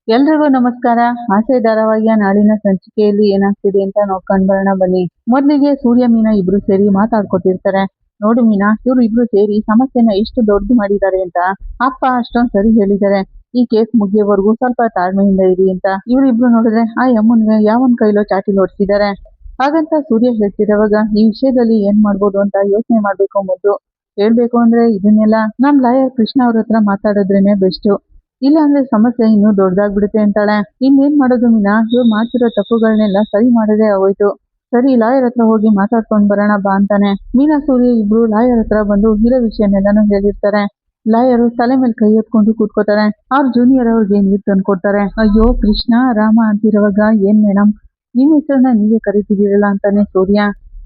ಎಲ್ರಿಗೂ ನಮಸ್ಕಾರ. ಆಸೆ ಧಾರಾವಾಹಿಯ ನಾಳಿನ ಸಂಚಿಕೆಯಲ್ಲಿ ಏನಾಗ್ತಿದೆ ಅಂತ ನೋಡ್ಕೊಂಡ್ ಬರೋಣ ಬನ್ನಿ. ಮೊದ್ಲಿಗೆ ಸೂರ್ಯ ಮೀನಾ ಇಬ್ರು ಸೇರಿ ಮಾತಾಡ್ಕೊತಿರ್ತಾರೆ. ನೋಡು ಮೀನಾ, ಇವ್ರು ಇಬ್ರು ಸೇರಿ ಸಮಸ್ಯೆನ ಇಷ್ಟು ದೊಡ್ಡದು ಮಾಡಿದ್ದಾರೆ ಅಂತ ಅಪ್ಪ ಅಷ್ಟೊಂದ್ ಸರಿ ಹೇಳಿದ್ದಾರೆ. ಈ ಕೇಸ್ ಮುಗಿಯೋವರೆಗೂ ಸ್ವಲ್ಪ ತಾಳ್ಮೆಯಿಂದ ಇರಿ ಅಂತ. ಇವ್ರಿಬ್ರು ನೋಡಿದ್ರೆ ಆ ಯಮ್ಮನ್ಗೆ ಯಾವನ್ ಕೈಲೋ ಚಾಟಿ ಓಡಿಸಿದ್ದಾರೆ. ಹಾಗಂತ ಸೂರ್ಯ ಹೇಳ್ತಿರೋವಾಗ ಈ ವಿಷಯದಲ್ಲಿ ಏನ್ ಮಾಡ್ಬೋದು ಅಂತ ಯೋಚನೆ ಮಾಡ್ಬೇಕು. ಮೊದ್ಲು ಹೇಳ್ಬೇಕು ಅಂದ್ರೆ ಇದನ್ನೆಲ್ಲ ನಮ್ ಲಾಯರ್ ಕೃಷ್ಣ ಅವ್ರ ಹತ್ರ ಮಾತಾಡಿದ್ರೇನೆ ಬೆಸ್ಟ್. ಇಲ್ಲ ಅಂದ್ರೆ ಸಮಸ್ಯೆ ಇನ್ನೂ ದೊಡ್ಡದಾಗ್ಬಿಡುತ್ತೆ ಅಂತಾಳೆ. ಇನ್ನೇನ್ ಮಾಡೋದು ಮೀನಾ, ಇವ್ರು ಮಾಡ್ತಿರೋ ತಪ್ಪುಗಳನ್ನೆಲ್ಲ ಸರಿ ಮಾಡದೇ ಆಗೋಯ್ತು. ಸರಿ, ಲಾಯರ್ ಹತ್ರ ಹೋಗಿ ಮಾತಾಡ್ಕೊಂಡ್ ಬರೋಣ ಬಾ ಅಂತಾನೆ. ಮೀನಾ ಸೂರ್ಯ ಇಬ್ರು ಲಾಯರ್ ಹತ್ರ ಬಂದು ಇರೋ ವಿಷಯನೆಲ್ಲಾನು ಹೇಳಿರ್ತಾರೆ. ಲಾಯರು ತಲೆ ಮೇಲೆ ಕೈ ಹೊತ್ಕೊಂಡು ಕೂತ್ಕೋತಾರೆ. ಅವ್ರ ಜೂನಿಯರ್ ಅವ್ರಿಗೆ ನೀರ್ ತಂದು ಕೊಡ್ತಾರೆ. ಅಯ್ಯೋ ಕೃಷ್ಣ ರಾಮ ಅಂತಿರುವಾಗ, ಏನ್ ಮೇಡಮ್ ನಿಮ್ ಹೆಸರನ್ನ ನೀವೇ ಕರೀತಿದ್ದೀರಲ್ಲ ಅಂತಾನೆ ಸೂರ್ಯ.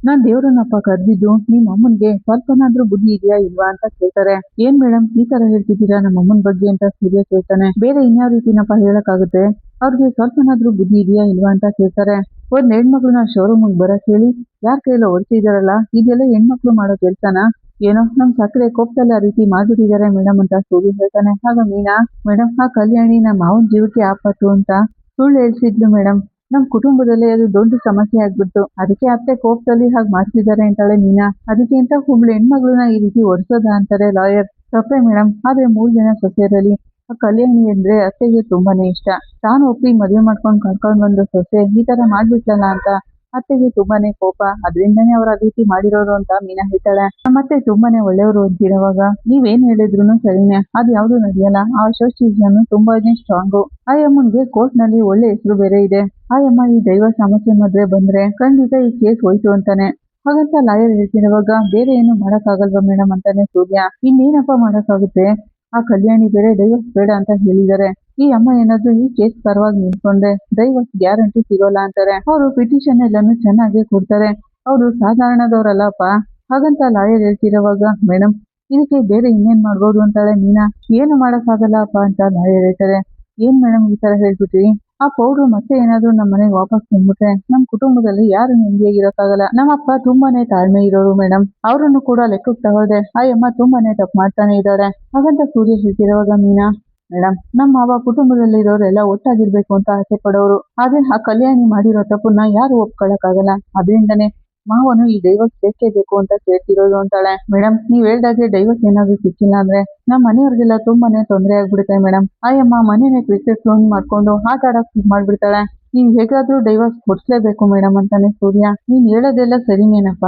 ನಾನ್ ದೇವ್ರನ್ನಪ್ಪ ಕರ್ದಿದ್ದು, ನಿಮ್ ಅಮ್ಮನ್ಗೆ ಸ್ವಲ್ಪನಾದ್ರೂ ಬುದ್ಧಿ ಇದೆಯಾ ಇಲ್ವಾ ಅಂತ ಕೇಳ್ತಾರೆ. ಏನ್ ಮೇಡಮ್ ಈ ತರ ಹೇಳ್ತಿದ್ದೀರಾ ನಮ್ಮ ಅಮ್ಮನ್ ಬಗ್ಗೆ ಅಂತ ಸೂರ್ಯ ಕೇಳ್ತಾನೆ. ಬೇರೆ ಇನ್ಯಾವ ರೀತಿನಪ್ಪ ಹೇಳಕ್ಕಾಗುತ್ತೆ, ಅವ್ರಿಗೆ ಸ್ವಲ್ಪನಾದ್ರೂ ಬುದ್ಧಿ ಇದೆಯಾ ಇಲ್ವಾ ಅಂತ ಕೇಳ್ತಾರೆ. ಒಂದ್ ಹೆಣ್ಮಕ್ಳನ್ನ ಶೋರೂಮ್ ಬರಕ್ ಹೇಳಿ ಯಾರ್ ಕೈಲೋ ಹೊಡ್ಸಿದಾರಲ್ಲ, ಇದೆಲ್ಲ ಹೆಣ್ಮಕ್ಳು ಮಾಡೋ ಕೆಲ್ಸನ? ಏನೋ ನಮ್ ಸಕ್ಕರೆ ಕೋಪದಲ್ಲಿ ಆ ರೀತಿ ಮಾಡ್ಬಿಟ್ಟಿದ್ದಾರೆ ಮೇಡಮ್ ಅಂತ ಸೂರ್ಯ ಹೇಳ್ತಾನೆ. ಆಗ ಮೀನಾ, ಮೇಡಮ್ ಆ ಕಲ್ಯಾಣಿ ನಮ್ಮ ಮಾವನ್ ಜೀವಕ್ಕೆ ಆಪತ್ತು ಅಂತ ಸುಳ್ಳು ಹೇಳ್ಸಿದ್ಲು ಮೇಡಮ್. ನಮ್ ಕುಟುಂಬದಲ್ಲೇ ಅದು ದೊಡ್ಡ ಸಮಸ್ಯೆ ಆಗ್ಬಿಡ್ತು, ಅದಕ್ಕೆ ಅತ್ತೆ ಕೋಪದಲ್ಲಿ ಹಾಗೆ ಮಾಡ್ತಿದ್ದಾರೆ ಅಂತಾಳೆ ಮೀನಾ. ಅದಕ್ಕೆ ಅಂತ ಒಬ್ಳು ಹೆಣ್ಮಗಳನ್ನ ಈ ರೀತಿ ಒಡ್ಸೋದ ಅಂತಾರೆ ಲಾಯರ್. ತಪ್ಪೇ ಮೇಡಮ್, ಆದ್ರೆ 3 ಜನ ಸೊಸೆಯರಲ್ಲಿ ಆ ಕಲ್ಯಾಣಿ ಅಂದ್ರೆ ಅತ್ತೆಗೆ ತುಂಬಾನೇ ಇಷ್ಟ. ತಾನು ಒಪ್ಪಿ ಮದುವೆ ಮಾಡ್ಕೊಂಡು ಕರ್ಕೊಂಡ್ ಬಂದ ಸೊಸೆ ಈ ತರ ಮಾಡ್ಬಿಟ್ಲಲ್ಲ ಅಂತ ಅತ್ತೆಗೆ ತುಂಬಾನೇ ಕೋಪ. ಅದ್ರಿಂದಾನೇ ಅವ್ರ ಆ ರೀತಿ ಮಾಡಿರೋರು ಅಂತ ಮೀನಾ ಹೇಳ್ತಾಳೆ. ಮತ್ತೆ ತುಂಬಾನೇ ಒಳ್ಳೆಯವರು ಅಂತಿರುವಾಗ ನೀವೇನ್ ಹೇಳಿದ್ರು ಸರಿನೇ, ಅದ್ ಯಾವ್ದು ನಡೆಯಲ್ಲ. ಆ ಅಸೋಸಿಯೇಷನ್ ತುಂಬಾನೇ ಸ್ಟ್ರಾಂಗು. ಆ ಅಮ್ಮನ್ಗೆ ಕೋರ್ಟ್ ನಲ್ಲಿ ಒಳ್ಳೆ ಹೆಸರು ಬೇರೆ ಇದೆ. ಆ ಅಮ್ಮ ಈ ದೈವ ಸಮಸ್ಯೆ ಮದ್ವೆ ಬಂದ್ರೆ ಖಂಡಿತ ಈ ಕೇಸ್ ಹೋಯ್ತು ಅಂತಾನೆ. ಹಾಗಂತ ಲಾಯರ್ ಹೇಳ್ತಿರುವಾಗ ಬೇರೆ ಏನು ಮಾಡಕ್ಕಾಗಲ್ವಾ ಮೇಡಮ್ ಅಂತಾನೆ ಸೂರ್ಯ. ಇನ್ನೇನಪ್ಪ ಮಾಡಕ್ಕಾಗುತ್ತೆ, ಆ ಕಲ್ಯಾಣಿ ಬೇರೆ ಡೈವರ್ಸ್ ಬೇಡ ಅಂತ ಹೇಳಿದ್ದಾರೆ. ಈ ಅಮ್ಮ ಏನಾದ್ರು ಈ ಕೇಸ್ ಪರವಾಗಿ ನಿಂತ್ಕೊಂಡ್ರೆ ಡೈವರ್ಸ್ ಗ್ಯಾರಂಟಿ ಸಿಗೋಲ್ಲ ಅಂತಾರೆ. ಅವರು ಪಿಟಿಷನ್ ಎಲ್ಲಾನು ಚೆನ್ನಾಗಿ ಕೊಡ್ತಾರೆ. ಅವರು ಸಾಧಾರಣದವರಲ್ಲಪ್ಪ. ಹಾಗಂತ ಲಾಯರ್ ಹೇಳ್ತಿರುವಾಗ, ಮೇಡಮ್ ಇದಕ್ಕೆ ಬೇರೆ ಇನ್ನೇನ್ ಮಾಡ್ಬೋದು ಅಂತಾಳೆ ಮೀನಾ. ಏನು ಮಾಡಕ್ಕಾಗಲ್ಲಪ್ಪ ಅಂತ ಲಾಯರ್ ಹೇಳ್ತಾರೆ. ಏನ್ ಮೇಡಮ್ ಈ ತರ ಹೇಳ್ಬಿಟ್ರಿ, ಆ ಪೌಡ್ರು ಮತ್ತೆ ಏನಾದ್ರು ನಮ್ಮ ಮನೆಗೆ ವಾಪಸ್ ಬಂದ್ಬಿಟ್ರೆ ನಮ್ ಕುಟುಂಬದಲ್ಲಿ ಯಾರು ನೆಮ್ಮದಿಯಾಗಿರೋಕ್ಕಾಗಲ್ಲ. ನಮ್ಮಪ್ಪ ತುಂಬಾನೇ ತಾಳ್ಮೆ ಇರೋರು ಮೇಡಮ್, ಅವರನ್ನು ಕೂಡ ಲೆಕ್ಕಕ್ಕೆ ತಗೊಳ್ದೆ ಆ ಅಮ್ಮ ತುಂಬಾನೇ ತಪ್ಪು ಮಾಡ್ತಾನೆ ಇದ್ದಾಳೆ. ಹಾಗಂತ ಸೂರ್ಯ ಹೇಳ್ತಿರುವಾಗ ಮೀನಾ, ಮೇಡಮ್ ನಮ್ಮ ಮಾವ ಕುಟುಂಬದಲ್ಲಿರೋರೆಲ್ಲ ಒಟ್ಟಾಗಿರ್ಬೇಕು ಅಂತ ಆಸೆ ಪಡೋರು. ಆದ್ರೆ ಆ ಕಲ್ಯಾಣಿ ಮಾಡಿರೋ ತಪ್ಪನ್ನ ಯಾರು ಒಪ್ಕೊಳಕ್ಕಾಗಲ್ಲ. ಅದರಿಂದನೇ ಮಾವನು ಈ ಡೈವರ್ಸ್ ಬೇಕೇ ಬೇಕು ಅಂತ ಕೇಳ್ತಿರೋದು ಅಂತಾಳೆ. ಮೇಡಮ್ ನೀವ್ ಹೇಳ್ದಾಗೆ ಡೈವರ್ಸ್ ಏನಾದ್ರು ಸಿಕ್ಕಿಲ್ಲ ಅಂದ್ರೆ ನಮ್ಮ ಮನೆಯವ್ರಿಗೆಲ್ಲ ತುಂಬಾನೇ ತೊಂದರೆ ಆಗ್ಬಿಡುತ್ತೆ ಮೇಡಮ್. ಆಯಮ್ಮ ಮನೇನೆ ಕ್ರಿಕೆಟ್ ಗ್ರೌಂಡ್ ಮಾಡ್ಕೊಂಡು ಆಟ ಆಡಕ್ ಮಾಡ್ಬಿಡ್ತಾಳೆ. ನೀವ್ ಹೇಗಾದ್ರೂ ಡೈವರ್ಸ್ ಕೊಡ್ಸ್ಲೇಬೇಕು ಮೇಡಮ್ ಅಂತಾನೆ ಸೂರ್ಯ. ನೀನ್ ಹೇಳೋದೆಲ್ಲ ಸರಿನೇನಪ್ಪ,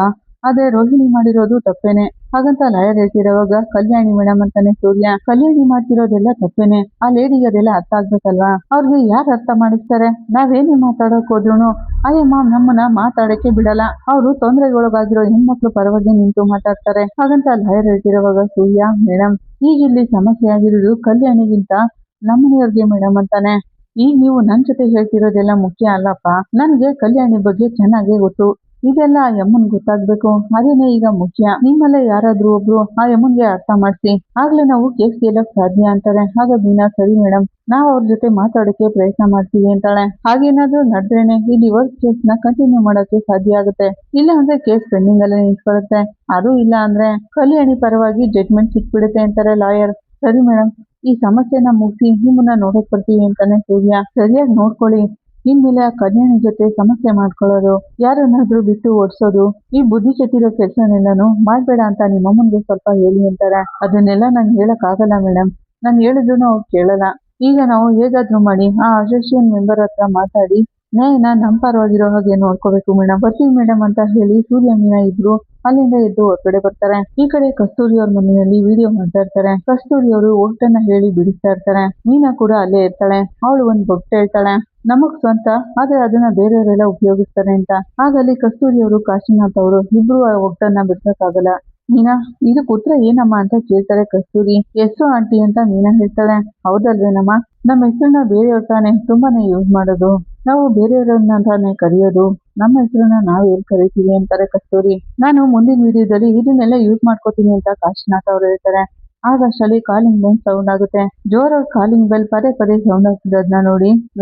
ಆದ್ರೆ ರೋಹಿಣಿ ಮಾಡಿರೋದು ತಪ್ಪೇನೆ. ಹಾಗಂತ ಲಾಯರ್ ಹೇಳ್ತಿರೋವಾಗ, ಕಲ್ಯಾಣಿ ಮೇಡಮ್ ಅಂತಾನೆ ಸೂರ್ಯ. ಕಲ್ಯಾಣಿ ಮಾಡ್ತಿರೋದೆಲ್ಲ ತಪ್ಪೇನೆ, ಆ ಲೇಡಿಗೆ ಅದೆಲ್ಲ ಅರ್ಥ ಆಗ್ಬೇಕಲ್ವಾ? ಅವ್ರಿಗೆ ಯಾರು ಅರ್ಥ ಮಾಡಿಸ್ತಾರೆ? ನಾವೇನೇ ಮಾತಾಡಕ್ ಹೋದ್ರು ಆಯಮ್ಮ ನಮ್ಮನ್ನ ಮಾತಾಡಕ್ಕೆ ಬಿಡಲ್ಲ. ಅವರು ತೊಂದರೆಗೊಳಗಾಗಿರೋ ಹೆಣ್ಮಕ್ಳು ಪರವಾಗಿ ನಿಂತು ಮಾತಾಡ್ತಾರೆ. ಹಾಗಂತ ಲಾಯರ್ ಹೇಳ್ತಿರೋವಾಗ ಸೂರ್ಯ, ಮೇಡಮ್ ಈಗ ಇಲ್ಲಿ ಸಮಸ್ಯೆ ಆಗಿರೋದು ಕಲ್ಯಾಣಿಗಿಂತ ನಮ್ಮನೆಯವ್ರಿಗೆ ಮೇಡಮ್ ಅಂತಾನೆ. ಈಗ ನೀವು ನನ್ ಜೊತೆ ಹೇಳ್ತಿರೋದೆಲ್ಲ ಮುಖ್ಯ ಅಲ್ಲಪ್ಪ, ನನ್ಗೆ ಕಲ್ಯಾಣಿ ಬಗ್ಗೆ ಚೆನ್ನಾಗೇ ಗೊತ್ತು. ಇದೆಲ್ಲ ಆ ಯಮ್ಮನ್ ಗೊತ್ತಾಗ್ಬೇಕು, ಅದೇನೇ ಈಗ ಮುಖ್ಯ. ನಿಮ್ಮಲ್ಲೇ ಯಾರಾದ್ರೂ ಒಬ್ರು ಆ ಯಮ್ಮನ್ಗೆ ಅರ್ಥ ಮಾಡಿಸಿ, ಆಗ್ಲೇ ನಾವು ಕೇಸ್ ಗೆಲ್ಲಕ್ ಸಾಧ್ಯ ಅಂತಾರೆ. ಆಗ ಮೀನಾ, ಸರಿ ಮೇಡಮ್ ನಾವ್ ಅವ್ರ ಜೊತೆ ಮಾತಾಡಕ್ಕೆ ಪ್ರಯತ್ನ ಮಾಡ್ತೀವಿ ಅಂತಾಳೆ. ಹಾಗೇನಾದ್ರೂ ನಡ್ದ್ರೇನೆ ಈ ಡಿವೋರ್ಸ್ ಕೇಸ್ ನ ಕಂಟಿನ್ಯೂ ಮಾಡಕ್ಕೆ ಸಾಧ್ಯ ಆಗುತ್ತೆ. ಇಲ್ಲ ಅಂದ್ರೆ ಕೇಸ್ ಪೆಂಡಿಂಗ್ ಅಲ್ಲೇ ನಿಂತ್ಕೊಳ್ಳುತ್ತೆ. ಅದು ಇಲ್ಲ ಅಂದ್ರೆ ಕಲ್ಯಾಣಿ ಪರವಾಗಿ ಜಡ್ಜ್ಮೆಂಟ್ ಸಿಕ್ಬಿಡುತ್ತೆ ಅಂತಾರೆ ಲಾಯರ್. ಸರಿ ಮೇಡಮ್, ಈ ಸಮಸ್ಯೆನ ಮುಗಿಸಿ ನಿಮ್ಮನ್ನ ನೋಡಕ್ ಬರ್ತೀವಿ ಅಂತಾನೆ ಸೂರ್ಯ. ಸರಿಯಾಗಿ ನೋಡ್ಕೊಳ್ಳಿ, ಇನ್ಮೇಲೆ ಆ ಕಲ್ಯಾಣಿ ಜೊತೆ ಸಮಸ್ಯೆ ಮಾಡ್ಕೊಳ್ಳೋದು, ಯಾರನ್ನಾದ್ರೂ ಬಿಟ್ಟು ಓಡಿಸೋದು, ಈ ಬುದ್ಧಿ ಕೆಟ್ಟಿರೋ ಕೆಲಸನೆಲ್ಲಾನು ಮಾಡ್ಬೇಡ ಅಂತ ನಿಮ್ಮಮ್ಮನ್ಗೆ ಸ್ವಲ್ಪ ಹೇಳಿ ಅಂತಾರೆ. ಅದನ್ನೆಲ್ಲ ನಾನು ಹೇಳಕ್ ಆಗಲ್ಲ ಮೇಡಮ್, ನಾನು ಹೇಳಿದ್ರು ಅವ್ರು ಕೇಳಲ್ಲ. ಈಗ ನಾವು ಹೇಗಾದ್ರೂ ಮಾಡಿ ಆ ಅಸೋಸಿಯೇಷನ್ ಮೆಂಬರ್ ಹತ್ರ ಮಾತಾಡಿ ನ್ಯಾಯನ ನಮ್ ಪರವಾಗಿರೋ ಹಾಗೆ ನೋಡ್ಕೋಬೇಕು ಮೇಡಮ್. ಬರ್ತೀವಿ ಮೇಡಮ್ ಅಂತ ಹೇಳಿ ಸೂರ್ಯ ಮೀನಾ ಇಬ್ರು ಅಲ್ಲಿಂದ ಎದ್ದು ಹೊರಗಡೆ ಬರ್ತಾರೆ. ಈ ಕಡೆ ಕಸ್ತೂರಿ ಅವ್ರ ಮನೆಯಲ್ಲಿ ವಿಡಿಯೋ ಮಾಡ್ತಾ ಇರ್ತಾರೆ. ಕಸ್ತೂರಿ ಅವರು ಒಟ್ಟನ್ನ ಹೇಳಿ ಬಿಡಿಸ್ತಾ ಇರ್ತಾರೆ. ಮೀನಾ ಕೂಡ ಅಲ್ಲೇ ಇರ್ತಾಳೆ. ಅವಳು ಒಂದ್ ಬೊಟ್ಟು ಹೇಳ್ತಾಳೆ, ನಮಗ್ ಸ್ವಂತ ಆದ್ರೆ ಅದನ್ನ ಬೇರೆಯವರೆಲ್ಲ ಉಪಯೋಗಿಸ್ತಾರೆ ಅಂತ. ಆಗ ಅಲ್ಲಿ ಕಸ್ತೂರಿ ಅವರು ಕಾಶಿನಾಥ್ ಅವರು ಇಬ್ರು ಆ ಒಟ್ಟನ್ನ ಬಿಡ್ಸಕ್ಕಾಗಲ್ಲ. ಮೀನಾ ಇದಕ್ ಉತ್ತರ ಏನಮ್ಮ ಅಂತ ಕೇಳ್ತಾರೆ ಕಸ್ತೂರಿ. ಎಷ್ಟೋ ಆಂಟಿ ಅಂತ ಮೀನಾ ಹೇಳ್ತಾಳೆ. ಹೌದಲ್ವೇನಮ್ಮ, ನಮ್ಮ ಹೆಸರನ್ನ ಬೇರೆಯವ್ರ ತಾನೇ ತುಂಬಾನೇ ಯೂಸ್ ಮಾಡೋದು, ನಾವು ಬೇರೆಯವ್ರನ್ನ ತಾನೇ ಕರೆಯೋದು, ನಮ್ಮ ಹೆಸರನ್ನ ನಾವು ಎಲ್ಲಿ ಕರಿತೀವಿ ಅಂತಾರೆ ಕಸ್ತೂರಿ. ನಾನು ಮುಂದಿನ ವಿಡಿಯೋದಲ್ಲಿ ಇದನ್ನೆಲ್ಲ ಯೂಸ್ ಮಾಡ್ಕೋತೀನಿ ಅಂತ ಕಾಶಿನಾಥ್ ಅವ್ರು ಹೇಳ್ತಾರೆ. ಆಗ ಅಷ್ಟರಲ್ಲಿ ಕಾಲಿಂಗ್ ಬೆಲ್ ಸೌಂಡ್ ಆಗುತ್ತೆ. ಜೋರಾಗಿ ಕಾಲಿಂಗ್ ಬೆಲ್ ಪದೇ ಪದೇ ಸೌಂಡ್ ಆಗ್ತಿರೋದನ್ನ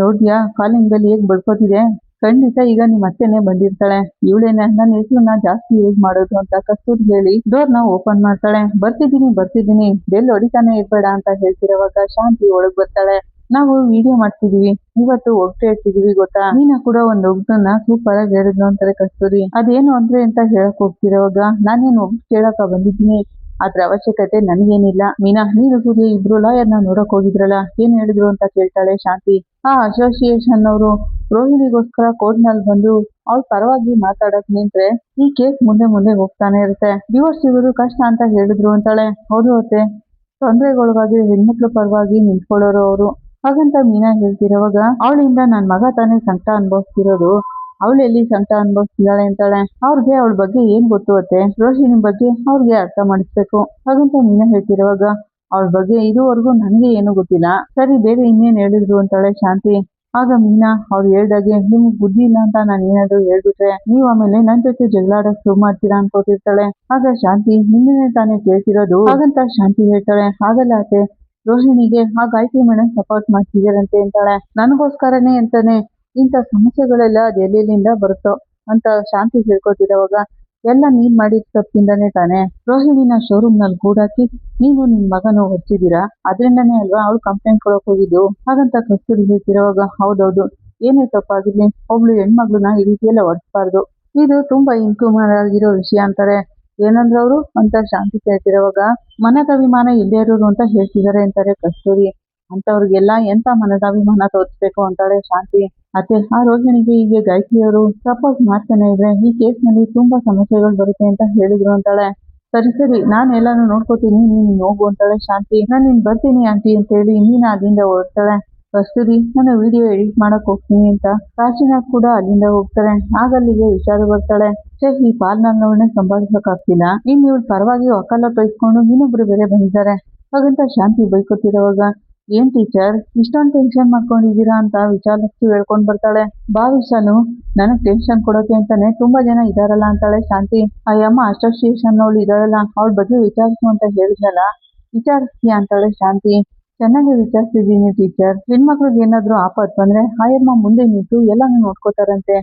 ನೋಡ್ಯಾ ಕಾಲಿಂಗ್ ಬೆಲ್ ಹೇಗ್ ಬಡ್ಕೋತಿದೆ, ಖಂಡಿತ ಈಗ ನಿಮ್ ಅತ್ತೆನೆ ಬಂದಿರ್ತಾಳೆ, ಇವಳೇನ ನನ್ನ ಹೆಸರನ್ನ ಜಾಸ್ತಿ ಯೂಸ್ ಮಾಡೋದು ಅಂತ ಕಸ್ತೂರಿ ಹೇಳಿ ಡೋರ್ನ ಓಪನ್ ಮಾಡ್ತಾಳೆ. ಬರ್ತಿದ್ದೀನಿ ಬೆಲ್ ಹೊಡಿತಾನೆ ಇರ್ಬೇಡ ಅಂತ ಹೇಳ್ತಿರೋವಾಗ ಶಾಂತಿ ಒಳಗ್ ಬರ್ತಾಳೆ. ನಾವು ವಿಡಿಯೋ ಮಾಡ್ತಿದೀವಿ, ಇವತ್ತು ಒಗ್ಟೆ ಇಟ್ಟಿದೀವಿ ಗೊತ್ತಾ. ಮೀನಾ ಕೂಡ ಒಂದು ಒಗ್ಟನ್ನ ಸೂಪರ್ ಆಗಿ ಹೇಳಿದ್ಲು ಅಂತಾರೆ ಕಸ್ತೂರಿ. ಅದೇನು ಅಂದ್ರೆ ಅಂತ ಹೇಳಕ್ ಹೋಗ್ತಿರೋವಾಗ ನಾನೇನು ಒಗ್ಟು ಕೇಳಕ ಬಂದಿದ್ದೀನಿ, ಅದ್ರ ಅವಶ್ಯಕತೆ ನನ್ಗೇನಿಲ್ಲ. ಮೀನಾ, ನೀನು ಸೂರ್ಯ ಇಬ್ರು ಲಾಯರ್ನ ನೋಡಕ್ ಹೋಗಿದ್ರಲ್ಲ, ಏನ್ ಹೇಳಿದ್ರು ಅಂತ ಕೇಳ್ತಾಳೆ ಶಾಂತಿ. ಆ ಅಸೋಸಿಯೇಷನ್ ಅವರು ರೋಹಿಣಿಗೋಸ್ಕರ ಕೋರ್ಟ್ ನಲ್ಲಿ ಬಂದು ಅವ್ಳ ಪರವಾಗಿ ಮಾತಾಡಕ್ ನಿಂತ್ರೆ ಈ ಕೇಸ್ ಮುಂದೆ ಮುಂದೆ ಹೋಗ್ತಾನೆ ಇರುತ್ತೆ. ಡಿವೋರ್ಸ್ ಸಿಗೋದು ಕಷ್ಟ ಅಂತ ಹೇಳಿದ್ರು ಅಂತಾಳೆ. ಹೌದು ಅತ್ತೆ, ತೊಂದರೆಗೊಳಗಾಗಿ ಹೆಣ್ಮಕ್ಳು ಪರವಾಗಿ ನಿಂತ್ಕೊಳ್ಳೋರು ಅವರು. ಹಾಗಂತ ಮೀನಾ ಹೇಳ್ತಿರೋವಾಗ ಅವಳಿಂದ ನನ್ ಮಗ ತಾನೇ ಸಂಕಟ ಅನುಭವಿಸ್ತಿರೋದು, ಅವಳೆಲ್ಲಿ ಸಂಕಟ ಅನುಭವಿಸ್ತಿದ್ದಾಳೆ ಅಂತಾಳೆ. ಅವ್ರಿಗೆ ಅವಳ ಬಗ್ಗೆ ಏನ್ ಗೊತ್ತು ಅತ್ತೆ, ರೋಹಿಣಿ ಬಗ್ಗೆ ಅವ್ರಿಗೆ ಅರ್ಥ ಮಾಡಿಸ್ಬೇಕು. ಹಾಗಂತ ಮೀನಾ ಹೇಳ್ತಿರೋವಾಗ ಅವಳ ಬಗ್ಗೆ ಇದುವರೆಗೂ ನನಗೆ ಏನು ಗೊತ್ತಿಲ್ಲ, ಸರಿ ಬೇರೆ ಇನ್ನೇನ್ ಹೇಳಿದ್ರು ಅಂತಾಳೆ ಶಾಂತಿ. ಆಗ ಮೀನಾ ಅವ್ರು ಹೇಳ್ದಾಗೆ ನಿಮ್ಗೆ ಬುದ್ಧಿ ಇಲ್ಲ ಅಂತ ನಾನು ಏನಾದ್ರು ಹೇಳ್ಬಿಟ್ರೆ ನೀವು ಆಮೇಲೆ ನನ್ ಜೊತೆ ಜಗಳಾಡಕ್ ಶುರು ಮಾಡ್ತೀರಾ ಅನ್ಕೋತಿರ್ತಾಳೆ. ಆಗ ಶಾಂತಿ ನಿನ್ನೆ ತಾನೇ ಕೇಳ್ತಿರೋದು. ಹಾಗಂತ ಶಾಂತಿ ಹೇಳ್ತಾಳೆ, ಹಾಗಲ್ಲ ಅತ್ತೆ, ರೋಹಿಣಿಗೆ ಆ ಗಾಯತ್ರಿ ಮೇಡಮ್ ಸಪೋರ್ಟ್ ಮಾಡ್ತಿದಾರಂತೆ ಅಂತಾಳೆ. ನನಗೋಸ್ಕರನೇ ಅಂತಾನೆ ಇಂಥ ಸಮಸ್ಯೆಗಳೆಲ್ಲ ಅದು ಎಲ್ಲೆಲ್ಲಿಂದ ಬರುತ್ತೋ ಅಂತ ಶಾಂತಿ ಹೇಳ್ಕೊತಿರೋವಾಗ ಎಲ್ಲ ನೀನ್ ಮಾಡಿದ ತಪ್ಪಿಂದಾನೇ ತಾನೆ ರೋಹಿಣಿನ ಶೋರೂಮ್ ನಲ್ಲಿ ಗೂಡಾಕಿ ನೀನು ನಿನ್ ಮಗನು ಹೊರ್ಚಿದೀರಾ, ಅದ್ರಿಂದಾನೇ ಅಲ್ವಾ ಅವಳು ಕಂಪ್ಲೇಂಟ್ ಕೊಡಕ್ ಹೋಗಿದ್ದು. ಹಾಗಂತ ಕಸ್ತೂರಿ ಹೇಳ್ತಿರೋವಾಗ ಹೌದೌದು, ಏನೇ ತಪ್ಪಾಗಿರ್ಲಿ ಒಬ್ಳು ಹೆಣ್ಮಗ್ಳನ್ನ ಈ ರೀತಿಯೆಲ್ಲ ಹೊಡ್ಸ್ಬಾರ್ದು, ಇದು ತುಂಬಾ ಇನ್ಕ್ಯೂಮರ್ ಆಗಿರೋ ವಿಷಯ ಅಂತಾರೆ. ಏನಂದ್ರೆ ಅವರು ಅಂತ ಶಾಂತಿ ಕೇಳ್ತಿರೋವಾಗ ಮನದಾಭಿಮಾನ ಇಲ್ಲೇ ಇರೋರು ಅಂತ ಹೇಳ್ತಿದ್ದಾರೆ ಅಂತಾರೆ ಕಸ್ತೂರಿ. ಅಂತವ್ರಿಗೆಲ್ಲ ಎಂತ ಮನದಾಭಿಮಾನ ತೋರಿಸ್ಬೇಕು ಅಂತಾಳೆ ಶಾಂತಿ. ಅತ್ತೆ, ಆ ರೋಹಿಣಿಗೆ ಹೀಗೆ ಗಾಯತ್ರಿ ಅವರು ಸಪೋರ್ಟ್ ಮಾಡ್ತಾನೆ ಇದ್ರೆ ಈ ಕೇಸ್ ನಲ್ಲಿ ತುಂಬಾ ಸಮಸ್ಯೆಗಳು ಬರುತ್ತೆ ಅಂತ ಹೇಳಿದ್ರು ಅಂತಾಳೆ. ಸರಿ ಸರಿ, ನಾನು ಎಲ್ಲಾನು ನೋಡ್ಕೋತೀನಿ, ನೀನು ಹೋಗು ಅಂತಾಳೆ ಶಾಂತಿ. ನಾನು ನೀನ್ ಬರ್ತೀನಿ ಆಂಟಿ ಅಂತ ಹೇಳಿ ಮೀನಾ ಅಲ್ಲಿಂದ ಹೊರಡ್ತಾಳೆ. ಕಸ್ತೂರಿ ನಾನು ವಿಡಿಯೋ ಎಡಿಟ್ ಮಾಡಕ್ ಹೋಗ್ತೀನಿ ಅಂತ ಕಾಶಿನಾಥ್ ಕೂಡ ಅಲ್ಲಿಂದ ಹೋಗ್ತಾರೆ. ಆಗ ಅಲ್ಲಿಗೆ ವಿಚಾರ ಬರ್ತಾಳೆ, ಈ ಪಾಲ್ನವನ್ನೇ ಸಂಭಾಳಿಸೋಕಾಗ್ತಿಲ್ಲ, ಇನ್ ಇವ್ಳ ಪರವಾಗಿ ವಕಾಲತ್ತು ಇಸ್ಕೊಂಡು ಇನ್ನೊಬ್ರು ಬೇರೆ ಬಂದಿದ್ದಾರೆ. ಹಾಗಂತ ಶಾಂತಿ ಬೈಕೊತಿರೋವಾಗ ಏನ್ ಟೀಚರ್ ಇಷ್ಟೊಂದು ಟೆನ್ಷನ್ ಮಾಡ್ಕೊಂಡಿದ್ದೀರಾ ಅಂತ ವಿಚಾರಷ್ಟು ಹೇಳ್ಕೊಂಡ್ ಬರ್ತಾಳೆ. ಬಾ ವಿಶಾಲು, ನನಗ್ ಟೆನ್ಷನ್ ಕೊಡೋಕೆ ಅಂತಾನೆ ತುಂಬಾ ಜನ ಇದಾರಲ್ಲ ಅಂತಾಳೆ ಶಾಂತಿ. ಆ ಅಮ್ಮ ಅಸೋಸಿಯೇಷನ್ ಅವಳು ಇದಾಳಲ್ಲ, ಅವಳ ಬಗ್ಗೆ ವಿಚಾರಿಸು ಅಂತ ಹೇಳಿದ್ನಲ್ಲ, ವಿಚಾರಿಸ್ತೀಯ ಅಂತಾಳೆ ಶಾಂತಿ. ಚೆನ್ನಾಗಿ ವಿಚಾರಿಸಿದೀನಿ ಟೀಚರ್, ಹೆಣ್ಮಕ್ಳಿಗೆ ಏನಾದ್ರು ಆಪತ್ ಬಂದ್ರೆ ಆಯಮ್ಮ ಮುಂದೆ ನಿಂತು ಎಲ್ಲಾನು ನೋಡ್ಕೋತಾರಂತೆ.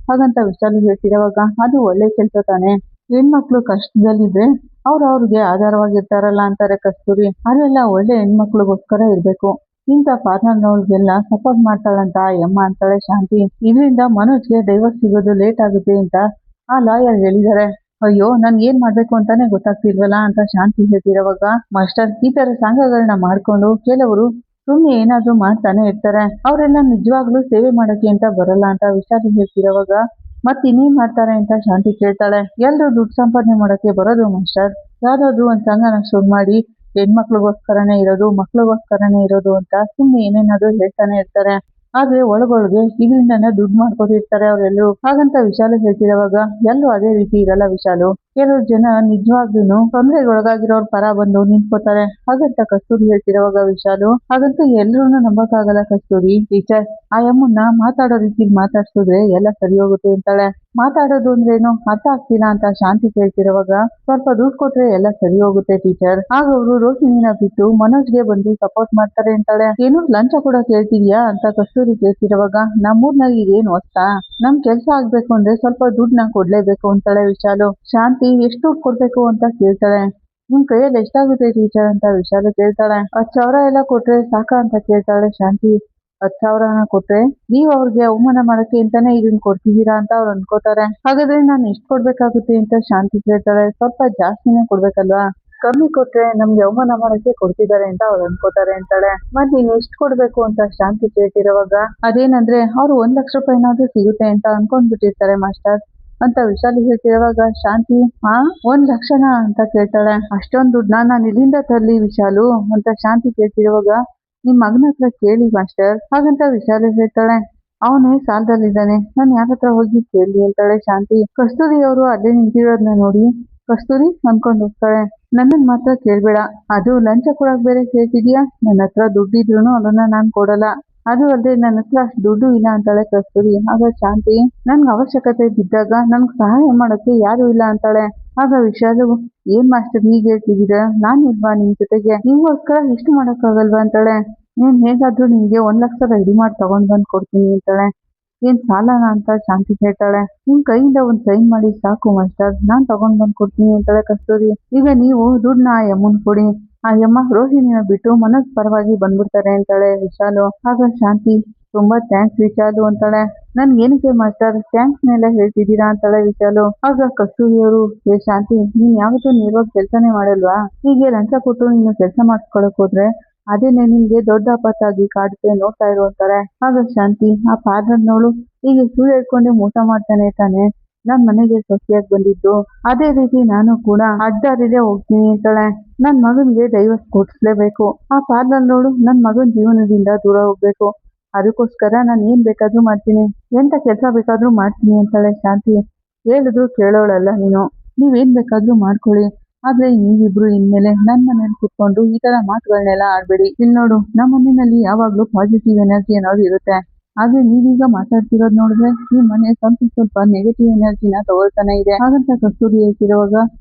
ಹಾಗಂತ ವಿಶಾಲು ಹೇಳ್ತಿರೋವಾಗ ಅದು ಒಳ್ಳೆ ಕೆಲ್ಸ ತಾನೆ, ಹೆಣ್ಮಕ್ಳು ಕಷ್ಟದಲ್ಲಿದ್ರೆ ಅವ್ರಿಗೆ ಆಧಾರವಾಗಿರ್ತಾರಲ್ಲ ಅಂತಾರೆ ಕಸ್ತೂರಿ. ಅಲ್ಲೆಲ್ಲ ಒಳ್ಳೆ ಹೆಣ್ಮಕ್ಳಿಗೋಸ್ಕರ ಇರ್ಬೇಕು, ಇಂಥ ಪಾರ್ಟ್ನರ್ನವ್ರಿಗೆಲ್ಲ ಸಪೋರ್ಟ್ ಮಾಡ್ತಾಳಂತ ಯಮ್ಮ ಅಂತಾಳೆ ಶಾಂತಿ. ಇದರಿಂದ ಮನೋಜ್ಗೆ ಡೈವರ್ಸ್ ಸಿಗೋದು ಲೇಟ್ ಆಗುತ್ತೆ ಅಂತ ಆ ಲಾಯರ್ ಹೇಳಿದ್ದಾರೆ. ಅಯ್ಯೋ, ನನ್ ಏನ್ ಮಾಡ್ಬೇಕು ಅಂತಾನೆ ಗೊತ್ತಾಗ್ತಿಲ್ವಲ್ಲ ಅಂತ ಶಾಂತಿ ಹೇಳ್ತಿರೋವಾಗ ಮಾಸ್ಟರ್, ಈ ತರ ಸಂಘಗಳನ್ನ ಮಾಡ್ಕೊಂಡು ಕೆಲವರು ಸುಮ್ನೆ ಏನಾದ್ರು ಮಾಡ್ತಾನೆ ಇರ್ತಾರೆ, ಅವರೆಲ್ಲ ನಿಜವಾಗ್ಲೂ ಸೇವೆ ಮಾಡಕ್ಕೆ ಅಂತ ಬರಲ್ಲ ಅಂತ ವಿಚಾರ ಹೇಳ್ತಿರೋವಾಗ ಇನ್ನೇನ್ ಮಾಡ್ತಾರೆ ಅಂತ ಶಾಂತಿ ಕೇಳ್ತಾಳೆ. ಎಲ್ರು ದುಡ್ಡು ಸಂಪಾದನೆ ಮಾಡಕ್ಕೆ ಬರೋದು ಮಾಸ್ಟರ್, ಯಾವ್ದಾದ್ರು ಒಂದ್ ಸಂಘನ ಶುರು ಮಾಡಿ ಹೆಣ್ಮಕ್ಳಿಗೋಸ್ಕರನೇ ಇರೋದು, ಮಕ್ಳಿಗೋಸ್ಕರನೇ ಇರೋದು ಅಂತ ಸುಮ್ನೆ ಏನೇನಾದ್ರು ಹೇಳ್ತಾನೆ ಇರ್ತಾರೆ, ಆದ್ರೆ ಒಳಗೊಳಗೆ ಇದರಿಂದಾನೆ ದುಡ್ಡು ಮಾಡ್ಕೊತಿರ್ತಾರೆ ಅವರೆಲ್ಲರೂ. ಹಾಗಂತ ವಿಶಾಲು ಹೇಳ್ತಿರೋವಾಗ ಎಲ್ಲರೂ ಅದೇ ರೀತಿ ಇರಲ್ಲ ವಿಶಾಲು, ಕೆಲವು ಜನ ನಿಜವಾಗ್ಲೂ ತೊಂದರೆಗೊಳಗಾಗಿರೋರ್ ಪರ ಬಂದು ನಿಂತ್ಕೋತಾರೆ. ಹಾಗಂತ ಕಸ್ತೂರಿ ಹೇಳ್ತಿರೋವಾಗ ವಿಶಾಲು, ಹಾಗಂತ ಎಲ್ರೂ ನಂಬಕ್ಕಾಗಲ್ಲ ಕಸ್ತೂರಿ. ಟೀಚರ್, ಆ ಅಮ್ಮನ್ನ ಮಾತಾಡೋ ರೀತಿಲಿ ಮಾತಾಡ್ಸಿದ್ರೆ ಎಲ್ಲ ಸರಿ ಹೋಗುತ್ತೆ ಅಂತಾಳೆ. ಮಾತಾಡೋದು ಅಂದ್ರೇನು ಅರ್ಥ ಆಗ್ತಿಲ್ಲ ಅಂತ ಶಾಂತಿ ಕೇಳ್ತಿರೋವಾಗ ಸ್ವಲ್ಪ ದುಡ್ಡು ಕೊಟ್ರೆ ಎಲ್ಲ ಸರಿ ಹೋಗುತ್ತೆ ಟೀಚರ್, ಆಗ ಅವರು ರೋಹಿಣಿನ ಬಿಟ್ಟು ಮನೋಜ್ಗೆ ಬಂದು ಸಪೋರ್ಟ್ ಮಾಡ್ತಾರೆ ಅಂತಾಳೆ. ಏನು ಲಂಚ ಕೂಡ ಕೇಳ್ತಿದ್ಯಾ ಅಂತ ಕಸ್ತೂರಿ ಕೇಳ್ತಿರೋವಾಗ ನಮ್ಮೂರ್ನಲ್ಲಿ ಇದೇನು ಹೊಸ್ತಾ, ನಮ್ ಕೆಲ್ಸ ಆಗ್ಬೇಕು ಅಂದ್ರೆ ಸ್ವಲ್ಪ ದುಡ್ಡನ್ನ ಕೊಡ್ಲೇಬೇಕು ಅಂತಾಳೆ ವಿಶಾಲು. ಶಾಂತಿ ಎಷ್ಟು ದುಡ್ಡು ಕೊಡ್ಬೇಕು ಅಂತ ಕೇಳ್ತಾಳೆ. ನಿಮ್ ಕೈಯಲ್ಲಿ ಎಷ್ಟಾಗುತ್ತೆ ಟೀಚರ್ ಅಂತ ವಿಶಾಲು ಕೇಳ್ತಾಳೆ. 10,000 ಎಲ್ಲ ಕೊಟ್ರೆ ಸಾಕಾ ಅಂತ ಕೇಳ್ತಾಳೆ ಶಾಂತಿ. 10,000ನ ಕೊಟ್ರೆ ನೀವ್ ಅವ್ರಿಗೆ ಅವಮಾನ ಮಾಡಕ್ಕೆ ಅಂತಾನೆ ಇದನ್ನ ಕೊಡ್ತಿದ್ದೀರಾ ಅಂತ ಅವ್ರು ಅನ್ಕೋತಾರೆ, ಹಾಗಾದ್ರೆ ನಾನು ಎಷ್ಟು ಕೊಡ್ಬೇಕಾಗುತ್ತೆ ಅಂತ ಶಾಂತಿ ಕೇಳ್ತಾಳೆ. ಸ್ವಲ್ಪ ಜಾಸ್ತಿನೇ ಕೊಡ್ಬೇಕಲ್ವಾ, ಕಮ್ಮಿ ಕೊಟ್ರೆ ನಮ್ಗೆ ಅವಮಾನ ಮಾಡಕ್ಕೆ ಕೊಡ್ತಿದ್ದಾರೆ ಅಂತ ಅವ್ರು ಅನ್ಕೋತಾರೆ ಅಂತಾಳೆ. ನೀನ್ ಎಷ್ಟು ಕೊಡ್ಬೇಕು ಅಂತ ಶಾಂತಿ ಕೇಳ್ತಿರೋವಾಗ ಅದೇನಂದ್ರೆ ಅವ್ರು 1 ಲಕ್ಷ ರೂಪಾಯಿನಾದ್ರೂ ಸಿಗುತ್ತೆ ಅಂತ ಅನ್ಕೊಂಡ್ಬಿಟ್ಟಿರ್ತಾರೆ ಮಾಸ್ಟರ್ ಅಂತ ವಿಶಾಲಿ ಹೇಳ್ತಿರೋವಾಗ ಶಾಂತಿ 1 ಲಕ್ಷನ ಅಂತ ಕೇಳ್ತಾಳೆ. ಅಷ್ಟೊಂದು ದುಡ್ಡನ್ನ ನಾನು ಇಲ್ಲಿಂದ ತರ್ಲಿ ವಿಶಾಲು ಅಂತ ಶಾಂತಿ ಕೇಳ್ತಿರೋವಾಗ ನಿಮ್ ಮಗನ ಹತ್ರ ಕೇಳಿ ಮಾಸ್ಟರ್. ಹಾಗಂತ ವಿಶಾಲಿ ಹೇಳ್ತಾಳೆ, ಅವನೇ ಸಾಲದಲ್ಲಿದ್ದಾನೆ, ನಾನು ಯಾರ ಹತ್ರ ಹೋಗಿ ಕೇಳಿ ಅಂತಾಳೆ ಶಾಂತಿ. ಕಸ್ತೂರಿ ಅವರು ಅಲ್ಲೇ ನಿಂತಿರೋದನ್ನ ನೋಡಿ ಕಸ್ತೂರಿ ಅನ್ಕೊಂಡು ಹೋಗ್ತಾಳೆ. ನನ್ನನ್ ಮಾತ್ರ ಕೇಳ್ಬೇಡ, ಅದು ಲಂಚ ಕೊಡಕ್ ಬೇರೆ ಕೇಳ್ತಿದ್ಯಾ, ನನ್ನ ಹತ್ರ ದುಡ್ಡಿದ್ರು ಅದನ್ನ ನಾನ್ ಕೊಡಲ್ಲ, ಅದು ಅಲ್ಲದೆ ನನ್ನ ಹತ್ರ ಅಷ್ಟು ದುಡ್ಡು ಇಲ್ಲ ಅಂತಾಳೆ ಕಸ್ತೂರಿ. ಆಗ ಶಾಂತಿ, ನನ್ಗೆ ಅವಶ್ಯಕತೆ ಬಿದ್ದಾಗ ನನ್ಗೆ ಸಹಾಯ ಮಾಡಕ್ಕೆ ಯಾರು ಇಲ್ಲ ಅಂತಾಳೆ. ಆಗ ವಿಶಾಲು, ಏನ್ ಮಾಸ್ಟರ್ ಹೀಗೆ ಹೇಳ್ತಿದ್ದೀರಾ, ನಾನ್ ಇಲ್ವಾ ನಿಮ್ ಜೊತೆಗೆ, ನಿಮ್ಗೋಸ್ಕರ ಎಷ್ಟು ಮಾಡಕ್ಕಾಗಲ್ವಾ ಅಂತಾಳೆ. ನೀನ್ ಹೇಗಾದ್ರೂ ನಿಮ್ಗೆ 1 ಲಕ್ಷ ರೆಡಿ ಮಾಡಿ ತಗೊಂಡ್ ಬಂದ್ ಕೊಡ್ತೀನಿ ಅಂತಾಳೆ. ಏನ್ ಸಾಲನ ಅಂತ ಶಾಂತಿ ಹೇಳ್ತಾಳೆ. ನಿಮ್ ಕೈಯಿಂದ ಒಂದ್ ಸೈನ್ ಮಾಡಿ ಸಾಕು ಮಾಸ್ಟರ್, ನಾನ್ ತಗೊಂಡ್ ಬಂದ್ ಕೊಡ್ತೀನಿ ಅಂತಾಳೆ ಕಸ್ತೂರಿ. ಈಗ ನೀವು ದುಡ್ಡನ್ನ ಯಮ್ಮನ್ ಕೊಡಿ, ಆ ಯಮ್ಮ ರೋಹಿಣಿನ ಬಿಟ್ಟು ಮನೋಜ್ ಪರವಾಗಿ ಬಂದ್ಬಿಡ್ತಾರೆ ಅಂತಾಳೆ ವಿಶಾಲು. ಆಗ ಶಾಂತಿ ತುಂಬಾ ಥ್ಯಾಂಕ್ಸ್ ವಿಶಾಲು ಅಂತಾಳೆ. ನನ್ ಏನಕ್ಕೆ ಮಾಸ್ಟರ್ ಥ್ಯಾಂಕ್ಸ್ ಮೇಲೆ ಹೇಳ್ತಿದ್ದೀರಾ ಅಂತಾಳೆ ವಿಶಾಲು. ಆಗ ಕಸ್ತೂರಿಯವರು, ಏ ಶಾಂತಿ, ನೀನ್ ಯಾವತ್ತೂ ನೇರವಾಗಿ ಕೆಲಸನೇ ಮಾಡಲ್ವಾ? ಹೀಗೆ ಲಂಚ ಕೊಟ್ಟು ನೀನು ಕೆಲಸ ಮಾಡಿಸ್ಕೊಳಕ್ ಹೋದ್ರೆ ಅದೇನೆ ನಿಮ್ಗೆ ದೊಡ್ಡ ಆಪತ್ತಾಗಿ ಕಾಡುತ್ತೆ, ನೋಡ್ತಾ ಇರು ಅಂತಾರೆ. ಆಗ ಶಾಂತಿ, ಆ ಪಾರ್ಲರ್ನವಳು ಹೀಗೆ ಸುಳ್ಳು ಹೇಳ್ಕೊಂಡೆ ಮೋಸ ಮಾಡ್ತಾನೆ ತಾನೆ ನನ್ ಮನೆಗೆ ಸೊಸೆಯಾಗಿ ಬಂದಿದ್ದು, ಅದೇ ರೀತಿ ನಾನು ಕೂಡ ಅಡ್ಡಾರಿದೆ ಹೋಗ್ತೀನಿ ಅಂತಾಳೆ. ನನ್ ಮಗನ್ಗೆ ಡೈವರ್ಸ್ ಕೊಡಿಸ್ಲೇಬೇಕು. ಆ ಪಾರ್ಲರ್ನವಳು ನನ್ ಮಗನ್ ಜೀವನದಿಂದ ದೂರ ಹೋಗ್ಬೇಕು. ಅದಕ್ಕೋಸ್ಕರ ನಾನು ಏನ್ ಬೇಕಾದ್ರೂ ಮಾಡ್ತೀನಿ, ಎಂತ ಕೆಲಸ ಬೇಕಾದ್ರೂ ಮಾಡ್ತೀನಿ ಅಂತಾಳೆ ಶಾಂತಿ. ಹೇಳಿದ್ರು ಕೇಳೋಳಲ್ಲ ನೀನು, ನೀವೇನ್ ಬೇಕಾದ್ರೂ ಮಾಡ್ಕೊಳ್ಳಿ, ಆದ್ರೆ ನೀವಿಬ್ರು ಇನ್ಮೇಲೆ ನನ್ ಮನೇಲಿ ಕುತ್ಕೊಂಡು ಈ ತರ ಮಾತುಗಳನ್ನೆಲ್ಲ ಆಡ್ಬೇಡಿ. ಇಲ್ಲಿ ನೋಡು, ನಮ್ಮ ಮನೆಯಲ್ಲಿ ಯಾವಾಗ್ಲೂ ಪಾಸಿಟಿವ್ ಎನರ್ಜಿ ಅನ್ನೋದು ಇರುತ್ತೆ. ಆದ್ರೆ ನೀವೀಗ ಮಾತಾಡ್ತಿರೋದ್ ನೋಡಿದ್ರೆ ಈ ಮನೆ ಸ್ವಲ್ಪ ನೆಗೆಟಿವ್ ಎನರ್ಜಿನ ತಗೊಳ್ತಾನೆ ಇದೆ ಹಾಗಂತ ಕಸ್ತೂರಿ ಹೇಳ್ತಿರುವಾಗ,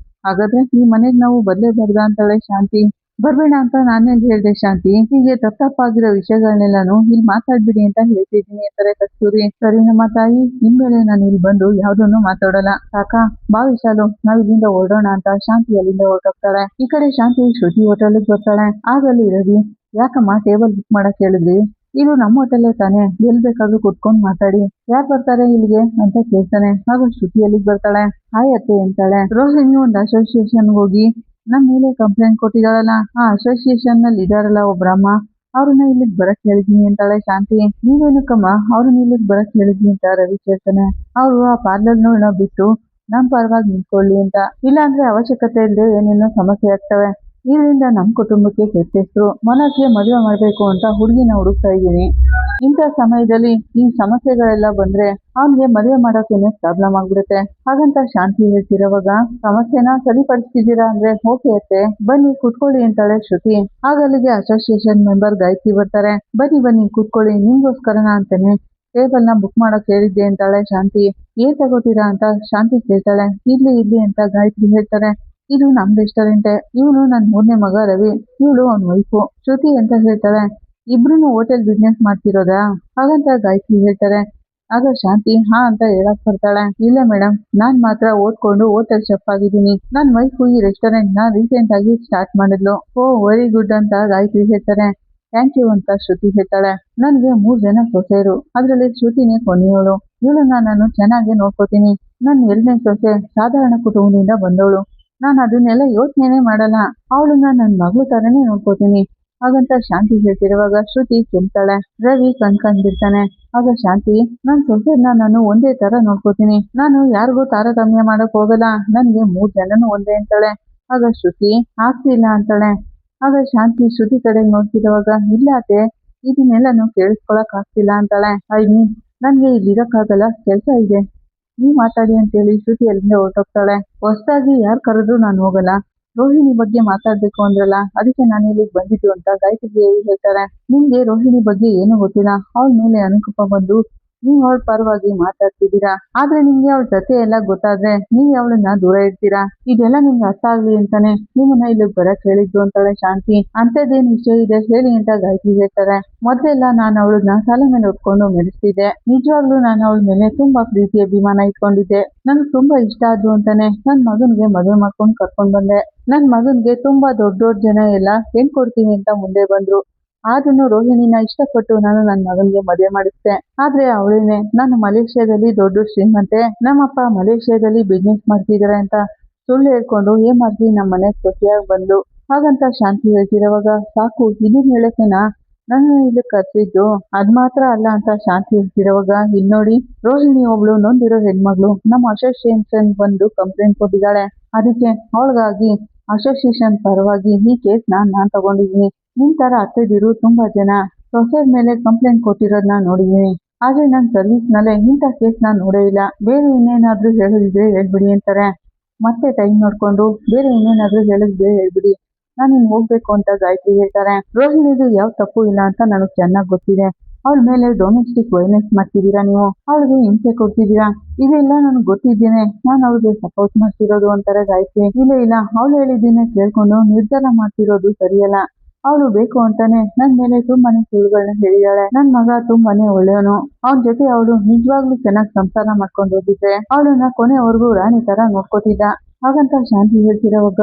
ಹಾಗಾದ್ರೆ ಈ ಮನೆಗ್ ನಾವು ಬರ್ಲೇಬಾರ್ದ ಅಂತಾಳೆ ಶಾಂತಿ. ಬರ್ಬೇಡ ಅಂತ ನಾನೇ ಹೇಳ್ದೆ ಶಾಂತಿ, ಹೀಗೆ ತಪ್ಪಾಗಿರೋ ವಿಷಯಗಳನ್ನೆಲ್ಲಾನು ಇಲ್ಲಿ ಮಾತಾಡ್ಬಿಡಿ ಅಂತ ಹೇಳ್ತಿದ್ದೀನಿ ಅಂತಾರೆ ಕಸ್ತೂರಿ. ಸರಿ ನಮ್ಮ ತಾಯಿ, ಇನ್ಮೇಲೆ ನಾನು ಇಲ್ಲಿ ಬಂದು ಯಾವ್ದನ್ನು ಮಾತಾಡಲ್ಲ, ಸಾಕಾ? ಬಾ ವಿಶಾಲು, ನಾವ್ ಇಲ್ಲಿಂದ ಹೊರಡೋಣ ಅಂತ ಶಾಂತಿ ಅಲ್ಲಿಂದ ಹೊರಟೋಗ್ತಾಳೆ. ಈ ಕಡೆ ಶಾಂತಿ ಶ್ರುತಿ ಹೋಟೆಲ್ಗೆ ಬರ್ತಾಳೆ. ಆಗಲ್ಲಿ ರವಿ, ಯಾಕಮ್ಮ ಟೇಬಲ್ ಬುಕ್ ಮಾಡಕ್ ಹೇಳಿದ್ರಿ? ಇದು ನಮ್ಮ ಹೋಟೆಲ್ಲೇ ತಾನೆ, ಎಲ್ ಬೇಕಾದ್ರೂ ಕುತ್ಕೊಂಡ್ ಮಾತಾಡಿ, ಯಾರ್ ಬರ್ತಾರೆ ಇಲ್ಲಿಗೆ ಅಂತ ಕೇಳ್ತಾನೆ. ಆಗ ಶ್ರುತಿ ಅಲ್ಲಿಗೆ ಬರ್ತಾಳೆ. ಹಾಯ್ ಅತ್ತೆ ಅಂತಾಳೆ. ರೋಹಿಣಿ ಒಂದು ಅಸೋಸಿಯೇಷನ್ ಹೋಗಿ ನಮ್ ಮೇಲೆ ಕಂಪ್ಲೇಂಟ್ ಕೊಟ್ಟಿದ್ದಾಳಲ್ಲ, ಆ ಅಸೋಸಿಯೇಷನ್ ನಲ್ಲಿ ಇದಾರಲ್ಲ ಒಬ್ರಮ್ಮ, ಅವ್ರನ್ನ ಇಲ್ಲಿಗೆ ಬರಕ್ ಹೇಳಿದ್ನಿ ಅಂತಾಳೆ ಶಾಂತಿ. ನೀವೇನಕ್ಕಮ್ಮ ಅವ್ರನ್ನ ಇಲ್ಲಿಗೆ ಬರಕ್ ಹೇಳಿದ್ನಿ ಅಂತ ರವಿ ಕೇಳ್ತಾನೆ. ಅವ್ರು ಆ ಪಾರ್ಲರ್ನ ಬಿಟ್ಟು ನಮ್ ಪರವಾಗಿ ನಿಂತ್ಕೊಳ್ಳಿ ಅಂತ, ಇಲ್ಲಾಂದ್ರೆ ಅವಶ್ಯಕತೆ ಇಲ್ಲದೆ ಏನೇನೋ ಸಮಸ್ಯೆ ಆಗ್ತವೆ, ಇದರಿಂದ ನಮ್ ಕುಟುಂಬಕ್ಕೆ ಕೆಟ್ಟ ಹೆಸರು. ಮನಸ್ಸಿಗೆ ಮದುವೆ ಮಾಡ್ಬೇಕು ಅಂತ ಹುಡುಗಿನ ಹುಡುಕ್ತಾ ಇದ್ದೀನಿ. ಇಂಥ ಸಮಯದಲ್ಲಿ ಈ ಸಮಸ್ಯೆಗಳೆಲ್ಲ ಬಂದ್ರೆ ಅವ್ನಿಗೆ ಮದುವೆ ಮಾಡೋಕೇನೆ ಪ್ರಾಬ್ಲಮ್ ಆಗ್ಬಿಡುತ್ತೆ ಹಾಗಂತ ಶಾಂತಿ ಹೇಳ್ತಿರೋವಾಗ, ಸಮಸ್ಯೆನ ಸರಿಪಡಿಸ್ತಿದ್ದೀರಾ ಅಂದ್ರೆ ಓಕೆ ಅತ್ತೆ, ಬನ್ನಿ ಕುತ್ಕೊಳ್ಳಿ ಅಂತಾಳೆ ಶ್ರುತಿ. ಆಗ ಅಲ್ಲಿಗೆ ಅಸೋಸಿಯೇಷನ್ ಮೆಂಬರ್ ಗಾಯತ್ರಿ ಬರ್ತಾರೆ. ಬನ್ನಿ ಕೂತ್ಕೊಳ್ಳಿ, ನಿಮ್ಗೋಸ್ಕರನ ಅಂತಾನೆ ಟೇಬಲ್ ನ ಬುಕ್ ಮಾಡಕ್ ಹೇಳಿದ್ದೆ ಅಂತಾಳೆ ಶಾಂತಿ. ಏನ್ ತಗೋತೀರಾ ಅಂತ ಶಾಂತಿ ಕೇಳ್ತಾಳೆ. ಇಲ್ಲಿ ಅಂತ ಗಾಯತ್ರಿ ಹೇಳ್ತಾರೆ. ಇದು ನಮ್ ರೆಸ್ಟೋರೆಂಟೆ, ಇವನು ನನ್ 3ನೇ ಮಗ ರವಿ, ಇವಳು ಅವ್ನ ವೈಫು ಶ್ರುತಿ ಅಂತ ಹೇಳ್ತಾಳೆ. ಇಬ್ರು ಹೋಟೆಲ್ ಬಿಸ್ನೆಸ್ ಮಾಡ್ತಿರೋದಾ ಹಾಗಂತ ಗಾಯತ್ರಿ ಹೇಳ್ತಾರೆ. ಆಗ ಶಾಂತಿ ಹಾ ಅಂತ ಹೇಳಕ್ ಬರ್ತಾಳೆ. ಇಲ್ಲ ಮೇಡಮ್, ನಾನ್ ಮಾತ್ರ ಓದ್ಕೊಂಡು ಹೋಟೆಲ್ ಶೆಫ್ ಆಗಿದ್ದೀನಿ, ನನ್ ವೈಫು ಈ ರೆಸ್ಟೋರೆಂಟ್ ನ ರೀಸೆಂಟ್ ಆಗಿ ಸ್ಟಾರ್ಟ್ ಮಾಡಿದ್ಲು. ಓ ವೆರಿ ಗುಡ್ ಅಂತ ಗಾಯತ್ರಿ ಹೇಳ್ತಾರೆ. ಥ್ಯಾಂಕ್ ಯು ಅಂತ ಶ್ರುತಿ ಹೇಳ್ತಾಳೆ. ನನ್ಗೆ 3 ಜನ ಸೊಸೆಯರು, ಅದ್ರಲ್ಲಿ ಶ್ರುತಿನೇ ಕೊನೆಯವಳು. ಇವಳನ್ನ ನಾನು ಚೆನ್ನಾಗಿ ನೋಡ್ಕೋತೀನಿ. ನನ್ 2ನೇ ಸೊಸೆ ಸಾಧಾರಣ ಕುಟುಂಬದಿಂದ ಬಂದವಳು, ನಾನು ಅದನ್ನೆಲ್ಲ ಯೋಚನೆನೇ ಮಾಡಲ್ಲ, ಅವಳನ್ನ ನನ್ ಮಗಳು ತರನೇ ನೋಡ್ಕೋತೀನಿ ಹಾಗಂತ ಶಾಂತಿ ಹೇಳ್ತಿರುವಾಗ ಶ್ರುತಿ ಕೆಮ್ತಾಳೆ. ರವಿ ಕಣ್ಬಿಡ್ತಾನೆ. ಆಗ ಶಾಂತಿ, ನನ್ ಸೊಸೆಯನ್ನ ನಾನು ಒಂದೇ ತರ ನೋಡ್ಕೋತೀನಿ, ನಾನು ಯಾರಿಗೂ ತಾರತಮ್ಯ ಮಾಡಕ್ ಹೋಗಲ್ಲ, ನನ್ಗೆ 3 ಜನನು ಒಂದೇ ಅಂತಾಳೆ. ಆಗ ಶ್ರುತಿ ಆಗ್ತಿಲ್ಲ ಅಂತಾಳೆ. ಆಗ ಶಾಂತಿ ಶ್ರುತಿ ಕಡೆ ನೋಡ್ತಿರುವಾಗ, ಇಲ್ಲ ಅತ್ತೆ, ಇದನ್ನೆಲ್ಲಾನು ಕೇಳಿಸ್ಕೊಳಕ್ ಆಗ್ತಿಲ್ಲ ಅಂತಾಳೆ. ನನ್ಗೆ ಇಲ್ಲಿರಕ್ಕಾಗಲ್ಲ, ಕೆಲ್ಸ ಇದೆ, ನೀವ್ ಮಾತಾಡಿ ಅಂತೇಳಿ ಶ್ರುತಿ ಅಲ್ಲಿಂದ ಹೊರಟೋಗ್ತಾಳೆ. ಹೊಸದಾಗಿ ಯಾರು ಕರೆದ್ರು ನಾನು ಹೋಗಲ್ಲ, ರೋಹಿಣಿ ಬಗ್ಗೆ ಮಾತಾಡ್ಬೇಕು ಅಂದ್ರಲ್ಲ, ಅದಕ್ಕೆ ನಾನು ಇಲ್ಲಿಗೆ ಬಂದಿದ್ದು ಅಂತ ಗಾಯತ್ರಿ ದೇವಿ ಹೇಳ್ತಾರೆ. ನಿಮ್ಗೆ ರೋಹಿಣಿ ಬಗ್ಗೆ ಏನೂ ಗೊತ್ತಿಲ್ಲ, ಅವಳ ಮೇಲೆ ಅನುಕಂಪ ಬಂದು ನೀವ್ ಅವಳ ಪರವಾಗಿ ಮಾತಾಡ್ತಿದ್ದೀರಾ, ಆದ್ರೆ ನಿಮ್ಗೆ ಅವಳ ಜೊತೆ ಎಲ್ಲ ಗೊತ್ತಾದ್ರೆ ನೀವ್ ಅವಳನ್ನ ದೂರ ಇಡ್ತೀರಾ. ಇದೆಲ್ಲ ನಿಮ್ಗೆ ಅರ್ಥ ಆಗ್ಲಿ ಅಂತಾನೆ ನಿಮ್ಮನ್ನ ಇಲ್ಲಿಗೆ ಬರಕ್ ಹೇಳಿದ್ದು ಅಂತಾಳೆ ಶಾಂತಿ. ಅಂತದೇನ್ ವಿಷಯ ಇದೆ ಹೇಳಿ ಅಂತ ಗಾಯತ್ರಿ ಹೇಳ್ತಾರೆ. ಮೊದ್ಲೆಲ್ಲ ನಾನು ಅವಳನ್ನ ತಲೆ ಮೇಲೆ ಹೊತ್ಕೊಂಡು ಮೆರೆಸ್ತಿದ್ದೆ, ನಿಜವಾಗ್ಲೂ ನಾನು ಅವಳ ಮೇಲೆ ತುಂಬಾ ಪ್ರೀತಿ ಅಭಿಮಾನ ಇಟ್ಕೊಂಡಿದ್ದೆ, ನನ್ಗೆ ತುಂಬಾ ಇಷ್ಟ ಆದ್ರು ಅಂತಾನೆ ನನ್ ಮಗನ್ಗೆ ಮದುವೆ ಮಾಡ್ಕೊಂಡು ಕರ್ಕೊಂಡ್ ಬಂದೆ. ನನ್ ಮಗನ್ಗೆ ತುಂಬಾ ದೊಡ್ಡ ಜನ ಎಲ್ಲ ಹೆಣ್ ಕೊಡ್ತೀನಿ ಅಂತ ಮುಂದೆ ಬಂದ್ರು, ಆದ್ರೂ ರೋಹಿಣಿನ ಇಷ್ಟಪಟ್ಟು ನಾನು ನನ್ನ ಮಗನ್ಗೆ ಮದುವೆ ಮಾಡಿಸ್ದೆ. ಆದ್ರೆ ಅವಳೇನೆ ನಾನು ಮಲೇಷ್ಯಾದಲ್ಲಿ ದೊಡ್ಡ ಶ್ರೀಮಂತೆ, ನಮ್ಮಪ್ಪ ಮಲೇಷ್ಯಾದಲ್ಲಿ ಬಿಸ್ನೆಸ್ ಮಾಡ್ತಿದಾರೆ ಅಂತ ಸುಳ್ಳು ಹೇಳ್ಕೊಂಡು ಏಮಾರ್ಸಿ ನಮ್ಮ ಮನೆಗ್ ಸೊಸೆಯಾಗಿ ಬಂದು ಹಾಗಂತ ಶಾಂತಿ ಹೇಳ್ತಿರೋವಾಗ, ಸಾಕು ಇದನ್ ಹೇಳಕ್ಕೆನಾ ನನ್ನ ಇಲ್ಲಿ ಕರ್ಸಿದ್ದು, ಅದ್ ಮಾತ್ರ ಅಲ್ಲ ಅಂತ ಶಾಂತಿ ಹೇಳ್ತಿರೋವಾಗ, ಇಲ್ಲಿ ನೋಡಿ ರೋಹಿಣಿ ಒಬ್ಳು ನೊಂದಿರೋ ಹೆಣ್ಮಗಳು ನಮ್ಮ ಅಸೋಸಿಯೇಷನ್ ಬಂದು ಕಂಪ್ಲೇಂಟ್ ಕೊಟ್ಟಿದ್ದಾಳೆ, ಅದಕ್ಕೆ ಅವಳಿಗಾಗಿ ಅಸೋಸಿಯೇಷನ್ ಪರವಾಗಿ ಈ ಕೇಸ್ ನಾನ್ ತಗೊಂಡಿದ್ದೀನಿ. ನಿಮ್ ತರ ಅತ್ತೆದಿರು ತುಂಬಾ ಜನ ಸೊಸೆಯ ಮೇಲೆ ಕಂಪ್ಲೇಂಟ್ ಕೊಟ್ಟಿರೋದನ್ನ ನೋಡಿದೀನಿ, ಆದ್ರೆ ನನ್ ಸರ್ವಿಸ್ ನಲ್ಲೇ ಇಂಥ ಕೇಸ್ ನೋಡೇ ಇಲ್ಲ. ಬೇರೆ ಇನ್ನೇನಾದ್ರೂ ಹೇಳಿದ್ರೆ ಹೇಳ್ಬಿಡಿ ಅಂತಾರೆ. ಮತ್ತೆ ಟೈಮ್ ನೋಡ್ಕೊಂಡು ಬೇರೆ ಇನ್ನೇನಾದ್ರೂ ಹೇಳಿದ್ರೆ ಹೇಳ್ಬಿಡಿ, ನಾನು ಇನ್ ಹೋಗ್ಬೇಕು ಅಂತ ಗಾಯತ್ರಿ ಹೇಳ್ತಾರೆ. ರೋಹಿಣಿದು ಯಾವ ತಪ್ಪು ಇಲ್ಲ ಅಂತ ನನಗ್ ಚೆನ್ನಾಗ್ ಗೊತ್ತಿದೆ, ಅವಳ ಮೇಲೆ ಡೊಮೆಸ್ಟಿಕ್ ವೈಲೆನ್ಸ್ ಮಾಡ್ತಿದ್ದೀರಾ ನೀವು, ಅವಳಿಗೆ ಹಿಂಸೆ ಕೊಡ್ತಿದ್ದೀರಾ, ಇದೆಲ್ಲ ನನಗೆ ಗೊತ್ತಿದ್ದೇನೆ, ನಾನು ಅವಳಿಗೆ ಸಪೋರ್ಟ್ ಮಾಡ್ತಿರೋದು ಅಂತಾರೆ ಗಾಯತ್ರಿ. ಇಲ್ಲ ಅವಳು ಹೇಳಿದ್ದೇನೆ ಕೇಳ್ಕೊಂಡು ನಿರ್ಧಾರ ಮಾಡ್ತಿರೋದು ಸರಿಯಲ್ಲ, ಅವಳು ಬೇಕು ಅಂತಾನೆ ನನ್ ಮೇಲೆ ತುಂಬಾನೇ ಸುಳ್ಳುಗಳನ್ನ ಹೇಳಿದಾಳೆ. ನನ್ ಮಗ ತುಂಬಾನೇ ಒಳ್ಳೆಯವನು, ಅವನ ಜೊತೆ ಅವಳು ನಿಜವಾಗ್ಲೂ ಚೆನ್ನಾಗಿ ಸಂಸಾರ ಮಾಡ್ಕೊಂಡು ಹೋಗಿದ್ರೆ ಅವಳನ್ನ ಕೊನೆವರೆಗೂ ರಾಣಿ ತರ ನೋಡ್ಕೋತಿದ್ದ, ಹಾಗಂತ ಶಾಂತಿ ಹೇಳ್ತಿರೋವಾಗ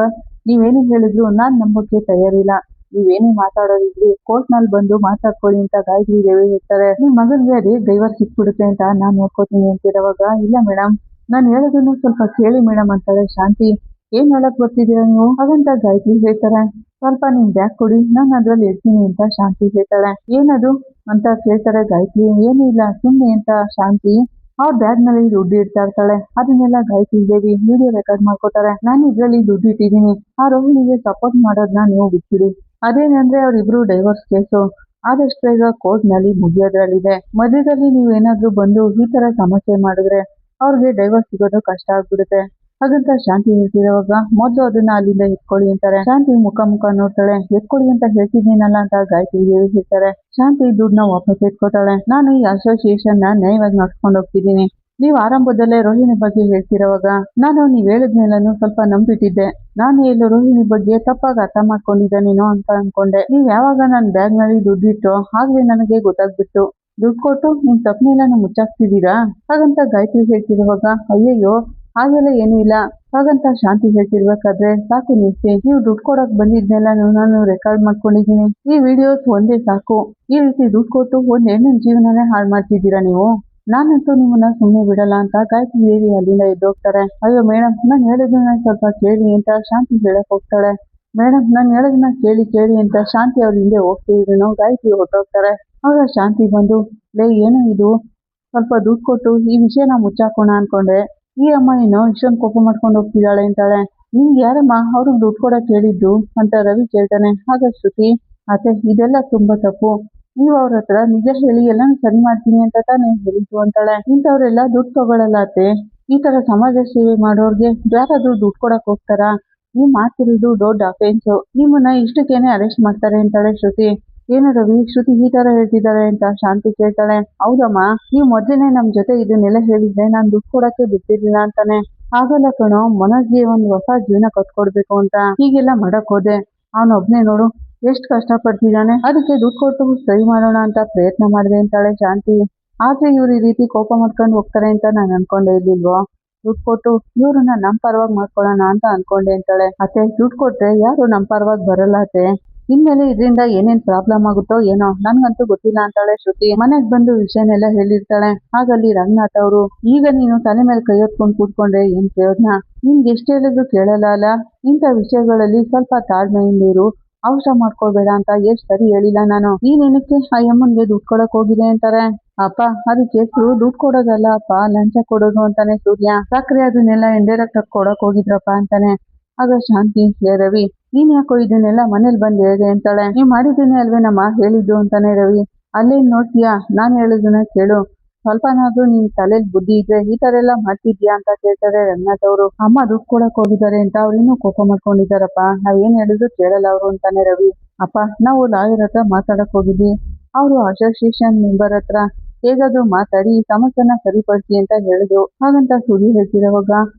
ನೀವೇನೇ ಹೇಳಿದ್ರು ನಾನ್ ನಂಬಕ್ಕೆ ತಯಾರಿಲ್ಲ. ನೀವೇನೇ ಮಾತಾಡೋದಿದ್ರು ಕೋರ್ಟ್ನಲ್ಲಿ ಬಂದು ಮಾತಾಡ್ಕೊಳ್ಳಿ ಅಂತ ಗಾಯತ್ರಿ ದೇವಿ ಹೇಳ್ತಾರೆ. ನಿಮ್ ಮಗನ್ಗೆ ಅದೇ ಡೈವರ್ಸ್ ಸಿಕ್ಬಿಡುತ್ತೆ ಅಂತ ನಾನ್ ನೋಡ್ಕೋತೀನಿ ಅಂತಿರೋವಾಗ, ಇಲ್ಲ ಮೇಡಮ್ ನಾನು ಹೇಳೋದನ್ನು ಸ್ವಲ್ಪ ಕೇಳಿ ಮೇಡಮ್ ಅಂತಾಳೆ ಶಾಂತಿ. ಏನ್ ಹೇಳಕ್ ಬರ್ತಿದ್ದೀರಾ ನೀವು? ಹಾಗಂತ ಗಾಯತ್ರಿ ಹೇಳ್ತಾರೆ. ಸ್ವಲ್ಪ ನಿಮ್ ಬ್ಯಾಗ್ ಕೊಡಿ, ನಾನು ಅದ್ರಲ್ಲಿ ಇರ್ತೀನಿ ಅಂತ ಶಾಂತಿ ಹೇಳ್ತಾಳೆ. ಏನದು ಅಂತ ಕೇಳ್ತಾರೆ ಗಾಯತ್ರಿ. ಏನೂ ಇಲ್ಲ ಸುಮ್ಮನೆ ಅಂತ ಶಾಂತಿ ಅವ್ರ ಬ್ಯಾಗ್ ನಲ್ಲಿ ದುಡ್ಡು ಇಡ್ತಾ ಇರ್ತಾಳೆ. ಅದನ್ನೆಲ್ಲ ಗಾಯತ್ರಿ ದೇವಿ ವಿಡಿಯೋ ರೆಕಾರ್ಡ್ ಮಾಡ್ಕೋತಾರೆ. ನಾನು ಇದ್ರಲ್ಲಿ ದುಡ್ಡು ಇಟ್ಟಿದ್ದೀನಿ, ಆ ರೋಹಿಣಿಗೆ ಸಪೋರ್ಟ್ ಮಾಡೋದನ್ನ ನೀವು ಬಿಟ್ಬಿಡಿ. ಅದೇನಂದ್ರೆ ಅವ್ರಿಬ್ರು ಡೈವರ್ಸ್ ಕೇಸು ಆದಷ್ಟು ಬೇಗ ಕೋರ್ಟ್ ನಲ್ಲಿ ಮುಗಿಯೋದ್ರಲ್ಲಿದೆ. ಮಧ್ಯದಲ್ಲಿ ನೀವೇನಾದ್ರೂ ಬಂದು ಈ ತರ ಸಮಸ್ಯೆ ಮಾಡಿದ್ರೆ ಅವ್ರಿಗೆ ಡೈವರ್ಸ್ ಸಿಗೋದು ಕಷ್ಟ ಆಗ್ಬಿಡುತ್ತೆ. ಹಾಗಂತ ಶಾಂತಿ ಹೇಳ್ತಿರೋವಾಗ ಮೊದಲು ಅದನ್ನ ಅಲ್ಲಿಂದ ಎತ್ಕೊಳ್ಳಿ ಅಂತಾರೆ. ಶಾಂತಿ ಮುಖ ನೋಡ್ತಾಳೆ. ಎತ್ಕೊಳ್ಳಿ ಅಂತ ಹೇಳ್ತಿದ್ದೀನಲ್ಲ ಅಂತ ಗಾಯತ್ರಿ ದೇವಿ ಹೇಳ್ತಾರೆ. ಶಾಂತಿ ದುಡ್ಡನ್ನ ವಾಪಸ್ ಎತ್ಕೋತಾಳೆ. ನಾನು ಈ ಅಸೋಸಿಯೇಷನ್ ನ ನ್ಯಾಯವಾಗಿ ನಡ್ಸ್ಕೊಂಡು ಹೋಗ್ತಿದ್ದೀನಿ. ನೀವು ಆರಂಭದಲ್ಲೇ ರೋಹಿಣಿ ಬಗ್ಗೆ ಹೇಳ್ತಿರೋವಾಗ ನಾನು ನೀವ್ ಹೇಳಿದ್ನೆಲ್ಲನೂ ಸ್ವಲ್ಪ ನಂಬಿಟ್ಟಿದ್ದೆ. ನಾನು ಎಲ್ಲೋ ರೋಹಿಣಿ ಬಗ್ಗೆ ತಪ್ಪಾಗಿ ಅರ್ಥ ಮಾಡ್ಕೊಂಡಿದ್ದಾನೇನೋ ಅಂತ ಅನ್ಕೊಂಡೆ. ನೀವ್ ಯಾವಾಗ ನನ್ನ ಬ್ಯಾಗ್ ನಲ್ಲಿ ದುಡ್ಡಿಟ್ಟು ಆಗ್ಲೇ ನನಗೆ ಗೊತ್ತಾಗ್ಬಿಟ್ಟು ದುಡ್ಡು ಕೊಟ್ಟು ನಿಮ್ ತಪ್ಪನೆಲ್ಲಾನು ಮುಚ್ಚಾಕ್ತಿದ್ದೀರಾ. ಹಾಗಂತ ಗಾಯತ್ರಿ ಹೇಳ್ತಿರುವಾಗ ಅಯ್ಯಯ್ಯೋ ಹಾಗೆಲ್ಲ ಏನೂ ಇಲ್ಲ. ಹಾಗಂತ ಶಾಂತಿ ಹೇಳ್ತಿರ್ಬೇಕಾದ್ರೆ ಸಾಕು ನಿಲ್ಸಿ, ನೀವು ದುಡ್ಡು ಕೊಡಕ್ ಬಂದಿದ್ನೆಲ್ಲಾನು ನಾನು ರೆಕಾರ್ಡ್ ಮಾಡ್ಕೊಂಡಿದ್ದೀನಿ. ಈ ವಿಡಿಯೋಸ್ ಒಂದೇ ಸಾಕು. ಈ ರೀತಿ ದುಡ್ಡು ಕೊಟ್ಟು ಒಂದ್ ಹೆಣ್ಣಿನ ಜೀವನನೇ ಹಾಳು ಮಾಡ್ತಿದ್ದೀರಾ ನೀವು. ನಾನಂತೂ ನಿಮ್ಮನ್ನ ಸುಮ್ಮನೆ ಬಿಡಲ್ಲ ಅಂತ ಗಾಯತ್ರಿ ದೇವಿ ಅಲ್ಲಿಂದ ಎದ್ದೋಗ್ತಾರೆ. ಅಯ್ಯೋ ಮೇಡಮ್ ನಾನು ಹೇಳೋದನ್ನ ಸ್ವಲ್ಪ ಕೇಳಿ ಅಂತ ಶಾಂತಿ ಹೇಳಕ್ ಹೋಗ್ತಾಳೆ. ಮೇಡಮ್ ನಾನು ಹೇಳೋದನ್ನ ಕೇಳಿ ಅಂತ ಶಾಂತಿ ಅವ್ರ ಹಿಂದೆ ಹೋಗ್ತಿದ್ರು ಗಾಯತ್ರಿ ಹೊರಟೋಗ್ತಾರೆ. ಆಗ ಶಾಂತಿ ಬಂದು ಲೇ ಏನೋ ಇದು, ಸ್ವಲ್ಪ ದುಡ್ಡು ಕೊಟ್ಟು ಈ ವಿಷಯನ ಮುಚ್ಚಾಕೋಣ ಅನ್ಕೊಂಡೆ, ಈ ಅಮ್ಮ ಏನೋ ಇಷ್ಟೊಂದು ಕೋಪ ಮಾಡ್ಕೊಂಡು ಹೋಗ್ತಿದ್ದಾಳೆ ಅಂತಾಳೆ. ನಿಮ್ಗೆ ಯಾರಮ್ಮ ಅವ್ರಿಗೆ ದುಡ್ಡು ಕೊಡಕ್ ಹೇಳಿದ್ದು ಅಂತ ರವಿ ಕೇಳ್ತಾನೆ. ಆಗ ಶ್ರುತಿ ಅತ್ತೆ ಇದೆಲ್ಲ ತುಂಬಾ ತಪ್ಪು, ನೀವು ಅವ್ರ ಹತ್ರ ನಿಜ ಹೇಳಿ ಎಲ್ಲಾನು ಸರಿ ಮಾಡ್ತೀನಿ ಅಂತ ತಾನೇ ಹೇಳಿದ್ದು ಅಂತಾಳೆ. ಇಂಥವ್ರೆಲ್ಲ ದುಡ್ಡು ತಗೊಳಲ್ಲ ಅತ್ತೆ, ಈ ತರ ಸಮಾಜ ಸೇವೆ ಮಾಡೋರ್ಗೆ ಯಾರಾದ್ರೂ ದುಡ್ಡು ಕೊಡಕ್ ಹೋಗ್ತಾರಾ? ನೀವ್ ಮಾಡ್ತಿರೋದು ದೊಡ್ಡ ಅಫೆನ್ಸು, ನಿಮ್ಮನ್ನ ಇಷ್ಟಕ್ಕೇನೆ ಅರೆಸ್ಟ್ ಮಾಡ್ತಾರೆ ಅಂತಾಳೆ ಶ್ರುತಿ. ಏನು ರವಿ ಶ್ರುತಿ ಈ ತರ ಹೇಳ್ತಿದ್ದಾರೆ ಅಂತ ಶಾಂತಿ ಕೇಳ್ತಾಳೆ. ಹೌದಮ್ಮ ನೀವು ಮೊದ್ಲೇನೆ ನಮ್ ಜೊತೆ ಇದನ್ನೆಲ್ಲ ಹೇಳಿದ್ರೆ ನಾನ್ ದುಡ್ಡು ಕೊಡಕ್ಕೆ ಬಿಡ್ತಿರ್ಲಿಲ್ಲ ಅಂತಾನೆ. ಆಗಲ್ಲ ಕಣೋ, ಮನೋಜ್ಗೆ ಒಂದ್ ಹೊಸ ಜೀವನ ಕಟ್ಕೊಡ್ಬೇಕು ಅಂತ ಹೀಗೆಲ್ಲ ಮಾಡಕ್ ಹೋದೆ. ಅವನೊಬ್ನೇ ನೋಡು ಎಷ್ಟು ಕಷ್ಟ ಪಡ್ತಿದ್ದಾನೆ, ಅದಕ್ಕೆ ದುಡ್ಡು ಕೊಟ್ಟು ಸರಿ ಮಾಡೋಣ ಅಂತ ಪ್ರಯತ್ನ ಮಾಡಿದೆ ಅಂತಾಳೆ ಶಾಂತಿ. ಆದ್ರೆ ಇವ್ರು ಈ ರೀತಿ ಕೋಪ ಮಾಡ್ಕೊಂಡು ಹೋಗ್ತಾರೆ ಅಂತ ನಾನು ಅನ್ಕೊಂಡೇ ಇರ್ಲಿಲ್ವೋ. ದುಡ್ಡು ಕೊಟ್ಟು ಇವ್ರನ್ನ ನಮ್ ಪರವಾಗಿ ಮಾಡ್ಕೊಳ್ಳೋಣ ಅಂತ ಅನ್ಕೊಂಡೆ ಅಂತಾಳೆ. ಅತ್ತೆ ದುಡ್ಡು ಕೊಟ್ರೆ ಯಾರು ನಮ್ ಪರವಾಗಿ ಬರಲ್ಲ ಅತ್ತೆ, ಇನ್ಮೇಲೆ ಇದರಿಂದ ಏನೇನ್ ಪ್ರಾಬ್ಲಮ್ ಆಗುತ್ತೋ ಏನೋ ನನ್ಗಂತೂ ಗೊತ್ತಿಲ್ಲ ಅಂತಾಳೆ ಶ್ರುತಿ. ಮನೆಗ್ ಬಂದು ವಿಷಯನೆಲ್ಲ ಹೇಳಿರ್ತಾಳೆ. ಹಾಗಲ್ಲಿ ರಂಗನಾಥ್ ಅವರು, ಈಗ ನೀನು ತಲೆ ಮೇಲೆ ಕೈ ಹೊತ್ಕೊಂಡು ಕೂತ್ಕೊಂಡ್ರೆ ಏನ್ ಪ್ರಯೋಜನ, ನಿನ್ಗೆ ಎಷ್ಟು ಹೇಳಿದ್ರು ಕೇಳಲ್ಲ ಅಲ್ಲ, ಇಂಥ ವಿಷಯಗಳಲ್ಲಿ ಸ್ವಲ್ಪ ತಾಳ್ಮೆಯಿಂದ ಇರು, ಅವಸರ ಮಾಡ್ಕೊಳ್ಬೇಡ ಅಂತ ಎಷ್ಟ್ ಸರಿ ಹೇಳಿಲ್ಲ ನಾನು. ಏನಕ್ಕೆ ಆ ಅಮ್ಮನ್ಗೆ ದುಡ್ಡು ಕೊಡಕ್ ಹೋಗಿದೆ ಅಂತಾರೆ. ಅಪ್ಪ ಅದಕ್ಕೆ ಹೆಸರು ದುಡ್ಡು ಕೊಡೋದಲ್ಲ ಅಪ್ಪ, ಲಂಚ ಕೊಡೋದು ಅಂತಾನೆ ಸೂರ್ಯ. ಸಕ್ರೆ ಅದನ್ನೆಲ್ಲ ಇಂಡೈರೆಕ್ಟ್ ಆಗಿ ಕೊಡಕ್ ಹೋಗಿದ್ರಪ್ಪ ಅಂತಾನೆ. ಆಗ ಶಾಂತಿ ಹೇ ರವಿ ನೀನ್ ಯಾಕೋ ಇದನ್ನೆಲ್ಲ ಮನೇಲಿ ಬಂದು ಹೇಳಿದೆ ಅಂತಾಳೆ. ನೀವ್ ಮಾಡಿದ್ದೇನೆ ಅಲ್ವೇನಮ್ಮ ಹೇಳಿದ್ದು ಅಂತಾನೆ ರವಿ. ಅಲ್ಲೇನ್ ನೋಡ್ತೀಯಾ, ನಾನ್ ಹೇಳಿದ್ದನ್ನ ಕೇಳು, ಸ್ವಲ್ಪನಾದ್ರೂ ನಿನ್ ತಲೆಯಲ್ಲಿ ಬುದ್ಧಿ ಇದ್ರೆ ಈ ತರ ಎಲ್ಲ ಮಾಡ್ತಿದ್ಯಾ ಅಂತ ಕೇಳ್ತಾರೆ ರಂಗನಾಥ್ ಅವರು. ಅಮ್ಮ ದುಡ್ಡು ಕೊಡಕ್ ಹೋಗಿದ್ದಾರೆ ಅಂತ ಅವ್ರು ಇನ್ನೂ ಕೋಪ ಮಾಡ್ಕೊಂಡಿದ್ದಾರಪ್ಪ, ನಾವೇನ್ ಹೇಳಿದ್ರು ಕೇಳಲ್ಲ ಅವರು ಅಂತಾನೆ ರವಿ. ಅಪ್ಪ ನಾವು ಲಾಯರ್ ಹತ್ರ ಮಾತಾಡಕ್ ಹೋಗಿದ್ವಿ, ಅವರು ಅಸೋಸಿಯೇಷನ್ ಮೆಂಬರ್ ಹತ್ರ ಹೇಗಾದ್ರೂ ಮಾತಾಡಿ ಸಮಸ್ಯೆನ ಸರಿಪಡಿಸಿ ಅಂತ ಹೇಳಿದ್ರು. ಹಾಗಂತ ಸುಳ್ಳು ಹೇಳ್ತಿರೋವಾಗ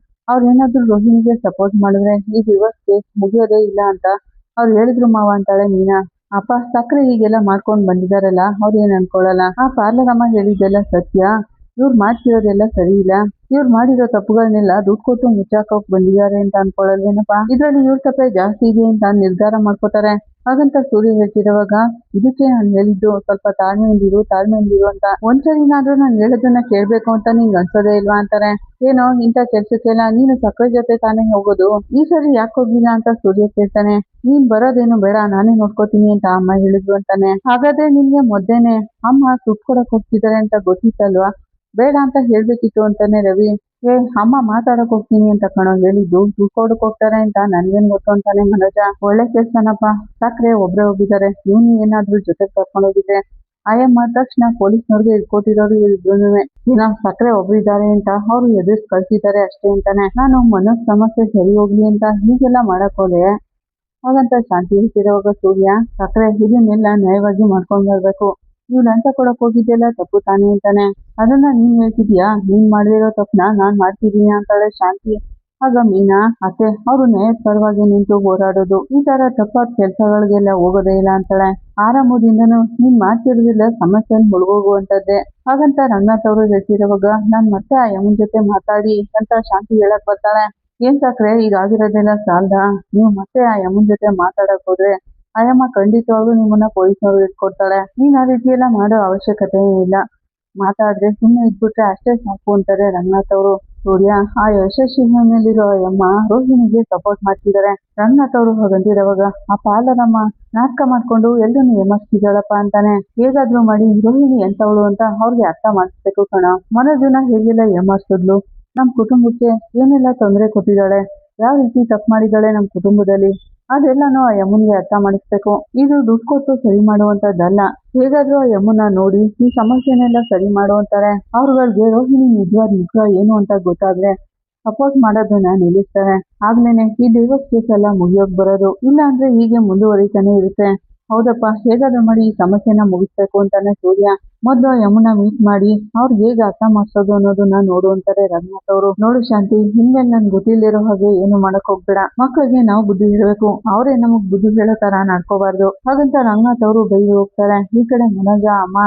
ಅವ್ರೇನಾದ್ರೂ ರೋಹಿಣಿಗೆ ಸಪೋರ್ಟ್ ಮಾಡಿದ್ರೆ ಈ ಡಿವೋರ್ಸ್ ಕೇಸ್ ಮುಗಿಯೋದೇ ಇಲ್ಲ ಅಂತ ಅವ್ರು ಹೇಳಿದ್ರು ಮಾವ ಅಂತಾಳೆ ಮೀನಾ. ಅಪ್ಪ ಸಕ್ರೆ ಹೀಗೆಲ್ಲ ಮಾಡ್ಕೊಂಡ್ ಬಂದಿದಾರಲ್ಲ ಅವ್ರು ಏನ್ ಅನ್ಕೊಳಲ್ಲ, ಆ ಪಾರ್ಲರ್ ಅಮ್ಮ ಹೇಳಿದ್ದೆಲ್ಲ ಸತ್ಯ, ಇವ್ರು ಮಾಡ್ತಿರೋದೆಲ್ಲ ಸರಿ ಇಲ್ಲ, ಇವ್ರು ಮಾಡಿರೋ ತಪ್ಪುಗಳನ್ನೆಲ್ಲ ದುಡ್ಡು ಕೊಟ್ಟು ಮುಚ್ಚಾಕೋಕ್ ಬಂದಿದ್ದಾರೆ ಅಂತ ಅನ್ಕೊಳ್ಳಲ್ವೇನಪ್ಪ, ಇದ್ರಲ್ಲಿ ಇವ್ರ ತಪ್ಪೆ ಜಾಸ್ತಿ ಇದೆ ಅಂತ ನಿರ್ಧಾರ ಮಾಡ್ಕೋತಾರೆ. ಹಾಗಂತ ಸೂರ್ಯ ಹೇಳ್ತಿರೋವಾಗ ಇದಕ್ಕೆ ನಾನು ಹೇಳಿದ್ದು ಸ್ವಲ್ಪ ತಾಳ್ಮೆಯಿಂದಿರು ಅಂತ. ಒಂದ್ಸರಿನಾದ್ರೂ ನಾನು ಹೇಳೋದನ್ನ ಕೇಳ್ಬೇಕು ಅಂತ ನಿಂಗೆ ಅನ್ಸೋದೇ ಇಲ್ವಾ ಅಂತಾರೆ. ಏನೋ ಇಂಥ ಕೆಲ್ಸಕ್ಕೆಲ್ಲ ನೀನು ಸಕ್ರೆ ಜೊತೆ ತಾನೇ ಹೋಗೋದು, ಈ ಸರಿ ಯಾಕೆ ಹೋಗ್ಲಿಲ್ಲ ಅಂತ ಸೂರ್ಯ ಕೇಳ್ತಾನೆ. ನೀನ್ ಬರೋದೇನು ಬೇಡ, ನಾನೇ ನೋಡ್ಕೋತೀನಿ ಅಂತ ಅಮ್ಮ ಹೇಳಿದ್ರು ಅಂತಾನೆ. ಹಾಗಾದ್ರೆ ನಿನ್ಗೆ ಮೊದ್ಲೇನೆ ಅಮ್ಮ ದುಡ್ಡು ಕೊಡಕ್ ಹೋಗ್ತಿದ್ದಾರೆ ಅಂತ ಗೊತ್ತಿತ್ತಲ್ವಾ, ಬೇಡ ಅಂತ ಹೇಳ್ಬೇಕಿತ್ತು ಅಂತಾನೆ ರವಿ. ಅಮ್ಮ ಮಾತಾಡಕ್ ಹೋಗ್ತೀನಿ ಅಂತ ಕಣೋ ಹೇಳಿದ್ದು, ದುಡ್ಡು ಕೊಡಕ್ ಹೋಗ್ತಾರೆ ಅಂತ ನನ್ಗೇನ್ ಗೊತ್ತು ಅಂತಾನೆ ಮನೋಜ. ಒಳ್ಳೆ ಕೆಲ್ಸನಪ್ಪ, ಸಕ್ರೆ ಒಬ್ರೇ ಹೋಗಿದ್ದಾರೆ, ಇವ್ನು ಏನಾದ್ರೂ ಜೊತೆ ಕರ್ಕೊಂಡು ಹೋಗಿದ್ರೆ ಆಯಮ್ಮ ತಕ್ಷಣ ಪೊಲೀಸ್ನವ್ರಿಗೆ ಇಟ್ಕೊಟ್ಟಿರೋರು ಇಬ್ರುನುವೆ, ಏನೋ ಸಕ್ರೆ ಒಬ್ರಿದ್ದಾರೆ ಅಂತ ಅವ್ರು ಎದುರಿಸಿ ಕಳ್ಸಿದ್ದಾರೆ ಅಷ್ಟೇ ಅಂತಾನೆ. ನಾನು ಮನೋಜ್ ಸಮಸ್ಯೆ ಸರಿ ಹೋಗ್ಲಿ ಅಂತ ಹೀಗೆಲ್ಲ ಮಾಡಕ್ ಹೋದೆ. ಹಾಗಂತ ಶಾಂತಿ ಹೇಳ್ತಿರೋವಾಗ ಸೂರ್ಯ ಸಕ್ರೆ ಇದನ್ನೆಲ್ಲ ನ್ಯಾಯವಾಗಿ ಮಾಡ್ಕೊಂಡ್ ಬರ್ಬೇಕು, ನೀವು ಲಂಚ ಕೊಡಕ್ ಹೋಗಿದ್ದೆಲ್ಲ ತಪ್ಪು ತಾನೇ ಅಂತಾನೆ. ಅದನ್ನ ನೀನ್ ಹೇಳ್ತಿದ್ಯಾ, ನೀನ್ ಮಾಡಿರೋ ತಪ್ಪನ ನಾನ್ ಮಾಡ್ತಿದೀನಿ ಅಂತಾಳೆ ಶಾಂತಿ. ಆಗ ಮೀನಾ ಅತ್ತೆ ಅವರು ನ್ಯಾಯದ ಪರವಾಗಿ ನಿಂತು ಹೋರಾಡೋದು, ಈ ತರ ತಪ್ಪಾದ ಕೆಲ್ಸಗಳಿಗೆಲ್ಲ ಹೋಗೋದೇ ಇಲ್ಲ ಅಂತಾಳೆ. ಆರಂಭದಿಂದನೂ ನೀನ್ ಮಾಡ್ತಿರೋದಿಲ್ಲ ಸಮಸ್ಯೆನ ಮುಳುಗೋಗುವಂತದ್ದೇ. ಹಾಗಂತ ರಂಗನಾಥ್ ಅವರು ಹೇಳ್ತಿರೋವಾಗ ನಾನ್ ಮತ್ತೆ ಆ ಯಮನ್ ಜೊತೆ ಮಾತಾಡಿ ಅಂತ ಶಾಂತಿ ಹೇಳಕ್ ಬರ್ತಾಳೆ. ಏನ್ ಸಾಕ್ರೆ ಈಗ ಆಗಿರೋದೆಲ್ಲ ಸಾಲ್ದ? ನೀವು ಮತ್ತೆ ಆ ಯಮ್ಮನ್ ಜೊತೆ ಮಾತಾಡಕ್ ಹೋದ್ರೆ ಆ ಯಮ್ಮ ಖಂಡಿತವಾಗ್ಲೂ ನಿಮ್ಮನ್ನ ಪೊಲೀಸ್ನವ್ರು ಇಟ್ಕೊಡ್ತಾಳೆ. ನೀನ್ ಆ ರೀತಿ ಎಲ್ಲ ಮಾಡೋ ಅವಶ್ಯಕತೆ ಇಲ್ಲ. ಮಾತಾಡದೆ ಸುಮ್ಮನೆ ಇದ್ಬಿಟ್ರೆ ಅಷ್ಟೇ ಸಾಕು ಅಂತಾರೆ ರಂಗನಾಥ್ ಅವರು. ಸೂರ್ಯ, ಆ ಯಶಸ್ವಿ ಮನೆಯಲ್ಲಿರೋ ಯಮ್ಮ ರೋಹಿಣಿಗೆ ಸಪೋರ್ಟ್ ಮಾಡ್ತಿದ್ದಾರೆ. ರಂಗನಾಥ್ ಅವರು ಹಾಗಂತಿರೋವಾಗ ಆ ಪಾಲರಮ್ಮ ನಾಟಕ ಮಾಡ್ಕೊಂಡು ಎಲ್ಲರನ್ನು ಯಮಸ್ತಿದ್ದಾಳಪ್ಪ ಅಂತಾನೆ. ಹೇಗಾದ್ರೂ ಮಾಡಿ ರೋಹಿಣಿ ಎಂತವಳು ಅಂತ ಅವ್ರಿಗೆ ಅರ್ಥ ಮಾಡಿಸ್ಬೇಕು ಕಣ. ಮನೋಜನ ಹೇಗೆಲ್ಲ ಯಮರ್ಸಿದ್ಲು, ನಮ್ ಕುಟುಂಬಕ್ಕೆ ಏನೆಲ್ಲ ತೊಂದರೆ ಕೊಟ್ಟಿದ್ದಾಳೆ, ಯಾವ ರೀತಿ ತಪ್ಪು ಮಾಡಿದ್ದಾಳೆ ನಮ್ ಕುಟುಂಬದಲ್ಲಿ, ಅದೆಲ್ಲಾನು ಆ ಯಮ್ಮನ್ಗೆ ಅರ್ಥ ಮಾಡಿಸ್ಬೇಕು. ಇದು ದುಡ್ಡು ಕೊಟ್ಟು ಸರಿ ಮಾಡುವಂತದ್ದಲ್ಲ. ಹೇಗಾದ್ರೂ ಆ ಯಮ್ಮನ್ನ ನೋಡಿ ಈ ಸಮಸ್ಯೆನೆಲ್ಲ ಸರಿ ಮಾಡುವಂತಾರೆ. ಅವ್ರಗಳಿಗೆ ರೋಹಿಣಿ ನಿಜವಾದ ಮುಖ ಏನು ಅಂತ ಗೊತ್ತಾದ್ರೆ ಸಪೋರ್ಟ್ ಮಾಡೋದನ್ನ ನಿಲ್ಲಿಸ್ತಾರೆ. ಆಗ್ಲೇನೆ ಈ ಡಿವೋರ್ಸ್ ಕೇಸ್ ಎಲ್ಲ ಮುಗಿಯೋಕ್ ಬರೋದು. ಇಲ್ಲ ಅಂದ್ರೆ ಹೀಗೆ ಮುಂದುವರಿತಾನೆ ಇರುತ್ತೆ. ಹೌದಪ್ಪ, ಹೇಗಾದ್ರೂ ಮಾಡಿ ಈ ಸಮಸ್ಯೆನ ಮುಗಿಸ್ಬೇಕು ಅಂತಾನೆ ಸೂರ್ಯ ಮೊದ್ಲು ಯಮುನ ಮೀಟ್ ಮಾಡಿ ಅವ್ರಿಗೆ ಹೇಗೆ ಅರ್ಥ ಮಾಡ್ಸೋದು ಅನ್ನೋದನ್ನ ನೋಡು ಅಂತಾರೆ ರಂಗನಾಥ್ ಅವರು. ನೋಡು ಶಾಂತಿ, ಇನ್ಮೇಲೆ ನನ್ ಗೊತ್ತಿಲ್ದಿರೋ ಹಾಗೆ ಏನು ಮಾಡಕ್ ಹೋಗ್ಬೇಡ. ಮಕ್ಕಳಿಗೆ ನಾವು ಬುದ್ಧಿ ಹೇಳ್ಬೇಕು, ಅವರೇ ನಮಗ್ ಬುದ್ಧಿ ಹೇಳೋ ತರ ನಡ್ಕೋಬಾರ್ದು ಹಾಗಂತ ರಂಗನಾಥ್ ಅವರು ಬೈದು ಹೋಗ್ತಾರೆ. ಈ ಕಡೆ ಮನೋಜ, ಅಮ್ಮ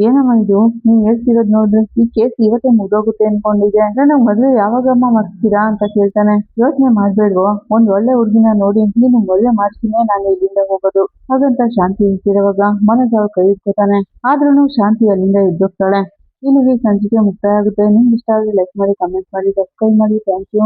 ಏನಮ್ಮ ಇದು ನೀನ್ ಹೇಳ್ತಿರೋದ್ ನೋಡ್ರಿ, ಈ ಕೇಸ್ ಇವತ್ತೇ ಮುಗ್ದೋಗುತ್ತೆ ಅನ್ಕೊಂಡಿದ್ದೆ, ನನಗ್ ಮದ್ವೆ ಯಾವಾಗಮ್ಮ ಮಾಡ್ತೀರಾ ಅಂತ ಕೇಳ್ತಾನೆ. ಯೋಚನೆ ಮಾಡ್ಬೇಡ್ವೋ, ಒಂದ್ ಒಳ್ಳೆ ಹುಡುಗಿನ ನೋಡಿ ನೀನು ಮದ್ವೆ ಮಾಡ್ತೀನೇ ನಾನು ಇಲ್ಲಿಂದ ಹೋಗೋದು ಹಾಗಂತ ಶಾಂತಿ ಹೇಳ್ತಿರುವಾಗ ಮನೋಜ್ ಅವ್ರು ಕೈ ಇಟ್ಕೋತಾನೆ. ಆದ್ರೂ ಶಾಂತಿ ಅಲ್ಲಿಂದ ಎದ್ದೋಗ್ತಾಳೆ. ಇಲ್ಲಿಗೆ ಸಂಚಿಕೆ ಮುಕ್ತಾಯ ಆಗುತ್ತೆ. ನಿಮ್ಗೆ ಇಷ್ಟ ಆದ್ರೆ ಲೈಕ್ ಮಾಡಿ, ಕಮೆಂಟ್ ಮಾಡಿ, ಸಬ್ಸ್ಕ್ರೈಬ್ ಮಾಡಿ. Thank you.